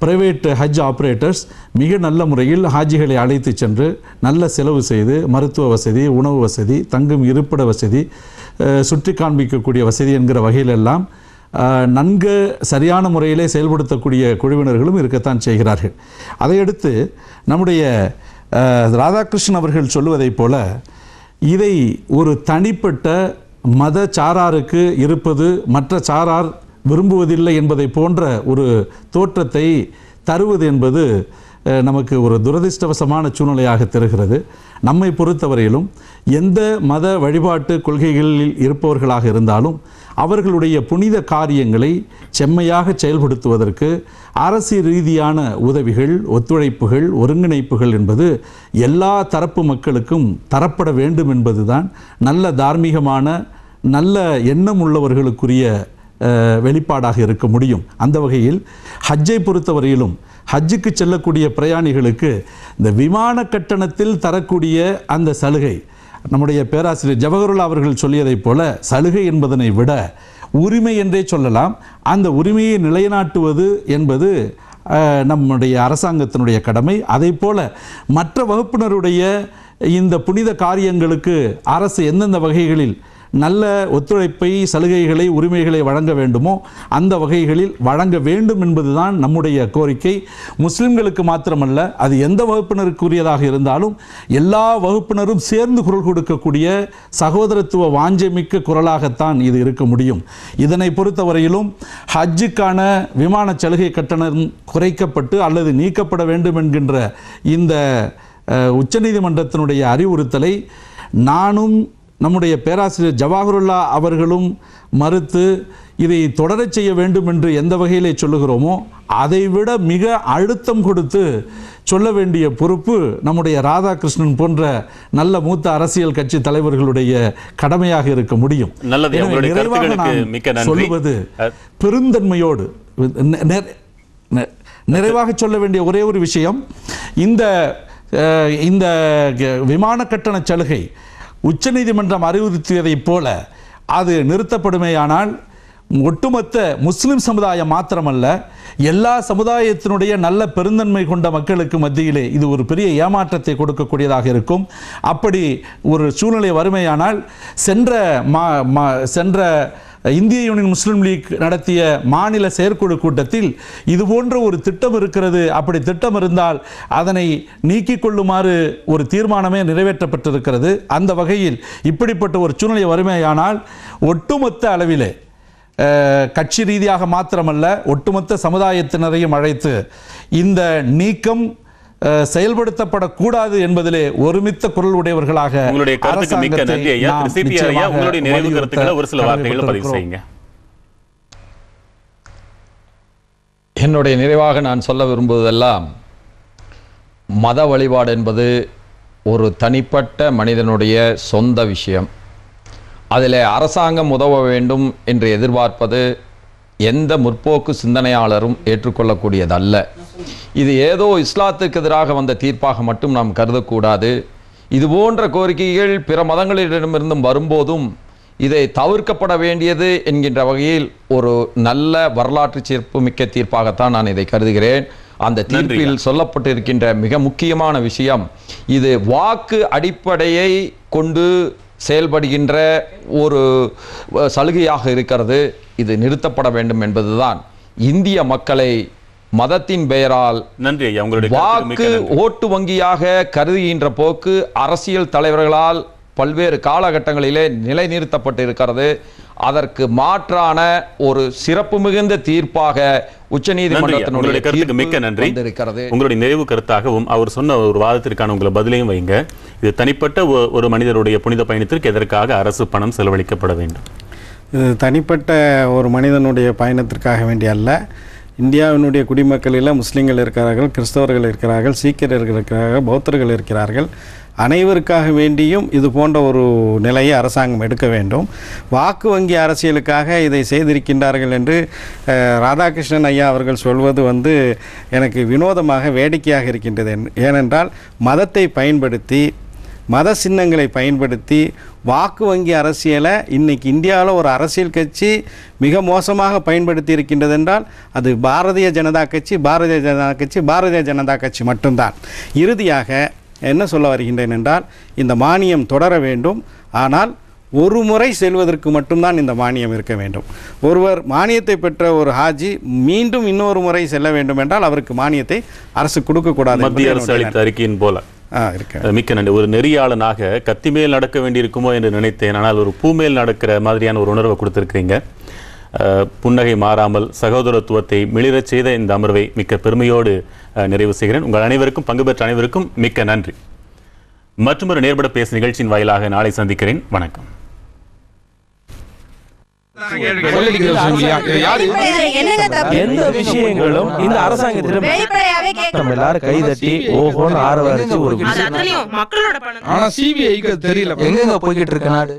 பிரைவேட் ஹஜ் ஆப்ரேட்டர்ஸ் மிக நல்ல முறையில் ஹாஜிகளை அழைத்து சென்று நல்ல செலவு செய்து மருத்துவ வசதி, உணவு வசதி, தங்கும் இருப்பிட வசதி, சுற்றி காண்பிக்கக்கூடிய வசதி என்கிற வகையிலெல்லாம் நன்கு சரியான முறையிலே செயல்படுத்தக்கூடிய குழுவினர்களும் இருக்கத்தான் செய்கிறார்கள். அதையடுத்து நம்முடைய ராதாகிருஷ்ணன் அவர்கள் சொல்லுவதைப் போல இதை ஒரு தனிப்பட்ட மத சாராருக்கு இருப்பது மற்ற சாரார் விரும்புவதில்லை என்பதை போன்ற ஒரு தோற்றத்தை தருவது என்பது நமக்கு ஒரு துரதிர்ஷ்டவசமான சூழ்நிலையாக தெரிகிறது. நம்மை பொறுத்தவரையிலும் எந்த மத வழிபாட்டு கொள்கைகளில் இருப்பவர்களாக இருந்தாலும் அவர்களுடைய புனித காரியங்களை செம்மையாக செயல்படுத்துவதற்கு அரசு ரீதியான உதவிகள், ஒத்துழைப்புகள், ஒருங்கிணைப்புகள் என்பது எல்லா தரப்பு மக்களுக்கும் தரப்பட வேண்டும் என்பதுதான் நல்ல தார்மீகமான நல்ல எண்ணம் உள்ளவர்களுக்குரிய வெளிப்பாடாக இருக்க முடியும். அந்த வகையில் ஹஜ்ஜை பொறுத்தவரையிலும் ஹஜ்ஜுக்கு செல்லக்கூடிய பிரயாணிகளுக்கு இந்த விமான கட்டணத்தில் தரக்கூடிய அந்த சலுகை, நம்முடைய பேராசிரியர் ஜவஹருல்லா அவர்கள் சொல்லியதைப் போல சலுகை என்பதனை விட உரிமை என்றே சொல்லலாம். அந்த உரிமையை நிலைநாட்டுவது என்பது நம்முடைய அரசாங்கத்தினுடைய கடமை. அதே போல மற்ற வகுப்பினருடைய இந்த புனித காரியங்களுக்கு அரசு எந்தெந்த வகைகளில் நல்ல ஒத்துழைப்பை, சலுகைகளை, உரிமைகளை வழங்க வேண்டுமோ அந்த வகைகளில் வழங்க வேண்டும் என்பதுதான் நம்முடைய கோரிக்கை. முஸ்லிம்களுக்கு மாத்திரமல்ல, அது எந்த வகுப்பினருக்குரியதாக இருந்தாலும் எல்லா வகுப்பினரும் சேர்ந்து குரல் கொடுக்கக்கூடிய சகோதரத்துவ வாஞ்சமிக்க குரலாகத்தான் இது இருக்க முடியும். இதனை பொறுத்தவரையிலும் ஹஜ்ஜுக்கான விமான சலுகை கட்டணம் குறைக்கப்பட்டு அல்லது நீக்கப்பட வேண்டும் என்கின்ற இந்த உச்சநீதிமன்றத்தினுடைய அறிவுறுத்தலை நானும் நம்முடைய பேராசிரியர் ஜவாஹருல்லா அவர்களும் மறுத்து இதை தொடரச் செய்ய வேண்டும் என்று எந்த வகையிலே சொல்லுகிறோமோ அதைவிட மிக அழுத்தம் கொடுத்து சொல்ல வேண்டிய பொறுப்பு நம்முடைய ராதாகிருஷ்ணன் போன்ற நல்ல மூத்த அரசியல் கட்சி தலைவர்களுடைய கடமையாக இருக்க முடியும். நிறைவாக நான் சொல்லுவது பெருந்தன்மையோடு நிறைவாக சொல்ல வேண்டிய ஒரே ஒரு விஷயம், இந்த விமான கட்டண சலுகை உச்சநீதிமன்றம் அறிவுறுத்தியதைப் போல அது நிறுத்தப்படுமேயானால் ஒட்டுமொத்த முஸ்லிம் சமுதாயம் மாத்திரமல்ல, எல்லா சமுதாயத்தினுடைய நல்ல பெருந்தன்மை கொண்ட மக்களுக்கு மத்தியிலே இது ஒரு பெரிய ஏமாற்றத்தை கொடுக்கக்கூடியதாக இருக்கும். அப்படி ஒரு சூழ்நிலை வறுமையானால் சென்ற இந்திய யூனியன் முஸ்லீம் லீக் நடத்திய மாநில செயற்குழு கூட்டத்தில் இது போன்ற ஒரு திட்டம் இருக்கிறது, அப்படி திட்டம் இருந்தால் அதனை நீக்கிக் கொள்ளுமாறு ஒரு தீர்மானமே நிறைவேற்றப்பட்டிருக்கிறது. அந்த வகையில் இப்படிப்பட்ட ஒரு சூழ்நிலை வறுமையானால் ஒட்டுமொத்த அளவிலே கட்சி ரீதியாக மாத்திரமல்ல ஒட்டுமொத்த சமுதாயத்தினரையும் அழைத்து இந்த நீக்கம் செயல்படுத்தப்படக்கூடாது என்பதிலே ஒருமித்த குரல் உடையவர்களாக உங்களுடைய கருத்துக்கு மிக்க நன்றி ஐயா. சிபி ஐயா, உங்களுடைய நிறைவு கருத்துக்களை ஒரு சில வார்த்தைகளை பதிவு செய்யுங்க. என்னுடைய நிறைவாக நான் சொல்ல விரும்புவதெல்லாம், மத வழிபாடு என்பது ஒரு தனிப்பட்ட மனிதனுடைய சொந்த விஷயம். அதில் அரசாங்கம் உதவ வேண்டும் என்று எதிர்பார்ப்பது எந்த முற்போக்கு சிந்தனையாளரும் ஏற்றுக்கொள்ளக்கூடியதல்ல. இது ஏதோ இஸ்லாத்துக்கு எதிராக வந்த தீர்ப்பாக மட்டும் நாம் கருதக்கூடாது. இது போன்ற கோரிக்கைகள் பிற மதங்களிடமிருந்தும் வரும்போதும் இதை தவிர்க்கப்பட வேண்டியது என்கின்ற வகையில் ஒரு நல்ல வரலாற்று சிறப்புமிக்க தீர்ப்பாகத்தான் நான் இதை கருதுகிறேன். அந்த தீர்ப்பில் சொல்லப்பட்டிருக்கின்ற மிக முக்கியமான விஷயம், இது வாக்கு அடிப்படையை கொண்டு செயல்படுகின்ற ஒரு சலுகையாக இருக்கிறது. இது நிறுத்தப்பட வேண்டும் என்பதுதான். இந்திய மக்களை மதத்தின் பெயரால் வாக்கு ஓட்டு வங்கியாக கருதுகின்ற போக்கு அரசியல் தலைவர்களால் பல்வேறு காலகட்டங்களிலே நிலைநிறுத்தப்பட்டு இருக்கிறது. அதற்கு மாற்றான ஒரு சிறப்பு மிகுந்த தீர்ப்பாக உச்சநீதிமன்றத்தினுடைய கருத்துக்கு மிக்க நன்றி. உங்களுடைய நிறைவு கருத்தாகவும் அவர் சொன்ன ஒரு வாதத்திற்கான உங்களை பதிலையும் வைங்க. இது தனிப்பட்ட ஒரு மனிதருடைய புனித பயணத்திற்கு எதற்காக அரசு பணம் செலவழிக்கப்பட வேண்டும்? இது தனிப்பட்ட ஒரு மனிதனுடைய பயணத்திற்காக வேண்டிய அல்ல. இந்தியாவினுடைய குடிமக்களில் முஸ்லீம்கள் இருக்கிறார்கள், கிறிஸ்தவர்கள் இருக்கிறார்கள், சீக்கியர்கள் இருக்கிறார்கள், பௌத்தர்கள் இருக்கிறார்கள். அனைவருக்காக வேண்டியும் இது போன்ற ஒரு நிலையை அரசாங்கம் எடுக்க வேண்டும். வாக்கு வங்கி அரசியலுக்காக இதை செய்திருக்கின்றார்கள் என்று ராதாகிருஷ்ணன் ஐயா அவர்கள் சொல்வது எனக்கு வினோதமாக வேடிக்கையாக இருக்கின்றது. ஏனென்றால் மதத்தை பயன்படுத்தி, மத சின்னங்களை பயன்படுத்தி வாக்கு வங்கி அரசியலை இன்னைக்கு இந்தியாவில் ஒரு அரசியல் கட்சி மிக மோசமாக பயன்படுத்தி இருக்கின்றது என்றால் அது பாரதிய ஜனதா கட்சி மட்டும்தான். இறுதியாக என்ன சொல்ல வருகின்றேன் என்றால், இந்த மானியம் தொடர வேண்டும். ஆனால் ஒரு முறை செல்வதற்கு மட்டும்தான் இந்த மானியம் இருக்க வேண்டும். ஒருவர் மானியத்தை பெற்ற ஒரு ஹாஜி மீண்டும் இன்னொரு முறை செல்ல வேண்டும் என்றால் அவருக்கு மானியத்தை அரசு கொடுக்கக்கூடாது. மத்திய அரசு அளித்த அறிக்கையின் போல. மிக்க நன்றி. ஒரு நெறியாளனாக கத்தி மேல் நடக்க வேண்டியிருக்குமோ என்று நினைத்தேன். ஆனால் ஒரு பூமேல் நடக்கிற மாதிரியான ஒரு உணர்வை கொடுத்திருக்கிறீங்க. புன்னகை மாறாமல் சகோதரத்துவத்தை மிளிரச் செய்த இந்த அமர்வை மிக்க பெருமையோடு நிறைவு செய்கிறேன். உங்கள் அனைவருக்கும், பங்கு பெற்ற அனைவருக்கும் மிக்க நன்றி. மற்றொரு நேர்பட பேசு நிகழ்ச்சியின் வாயிலாக நாளை சந்திக்கிறேன். வணக்கம். எந்த விஷயங்களும் இந்த அரசாங்கத்திடம் நம்ம எல்லாரும் கைதட்டி ஓஹோன்னு ஆரவாரிச்சு ஒரு மக்களோட பணம். ஆனா சிபிஐக்கு தெரியல எங்க போய்கிட்டு இருக்க நாடு.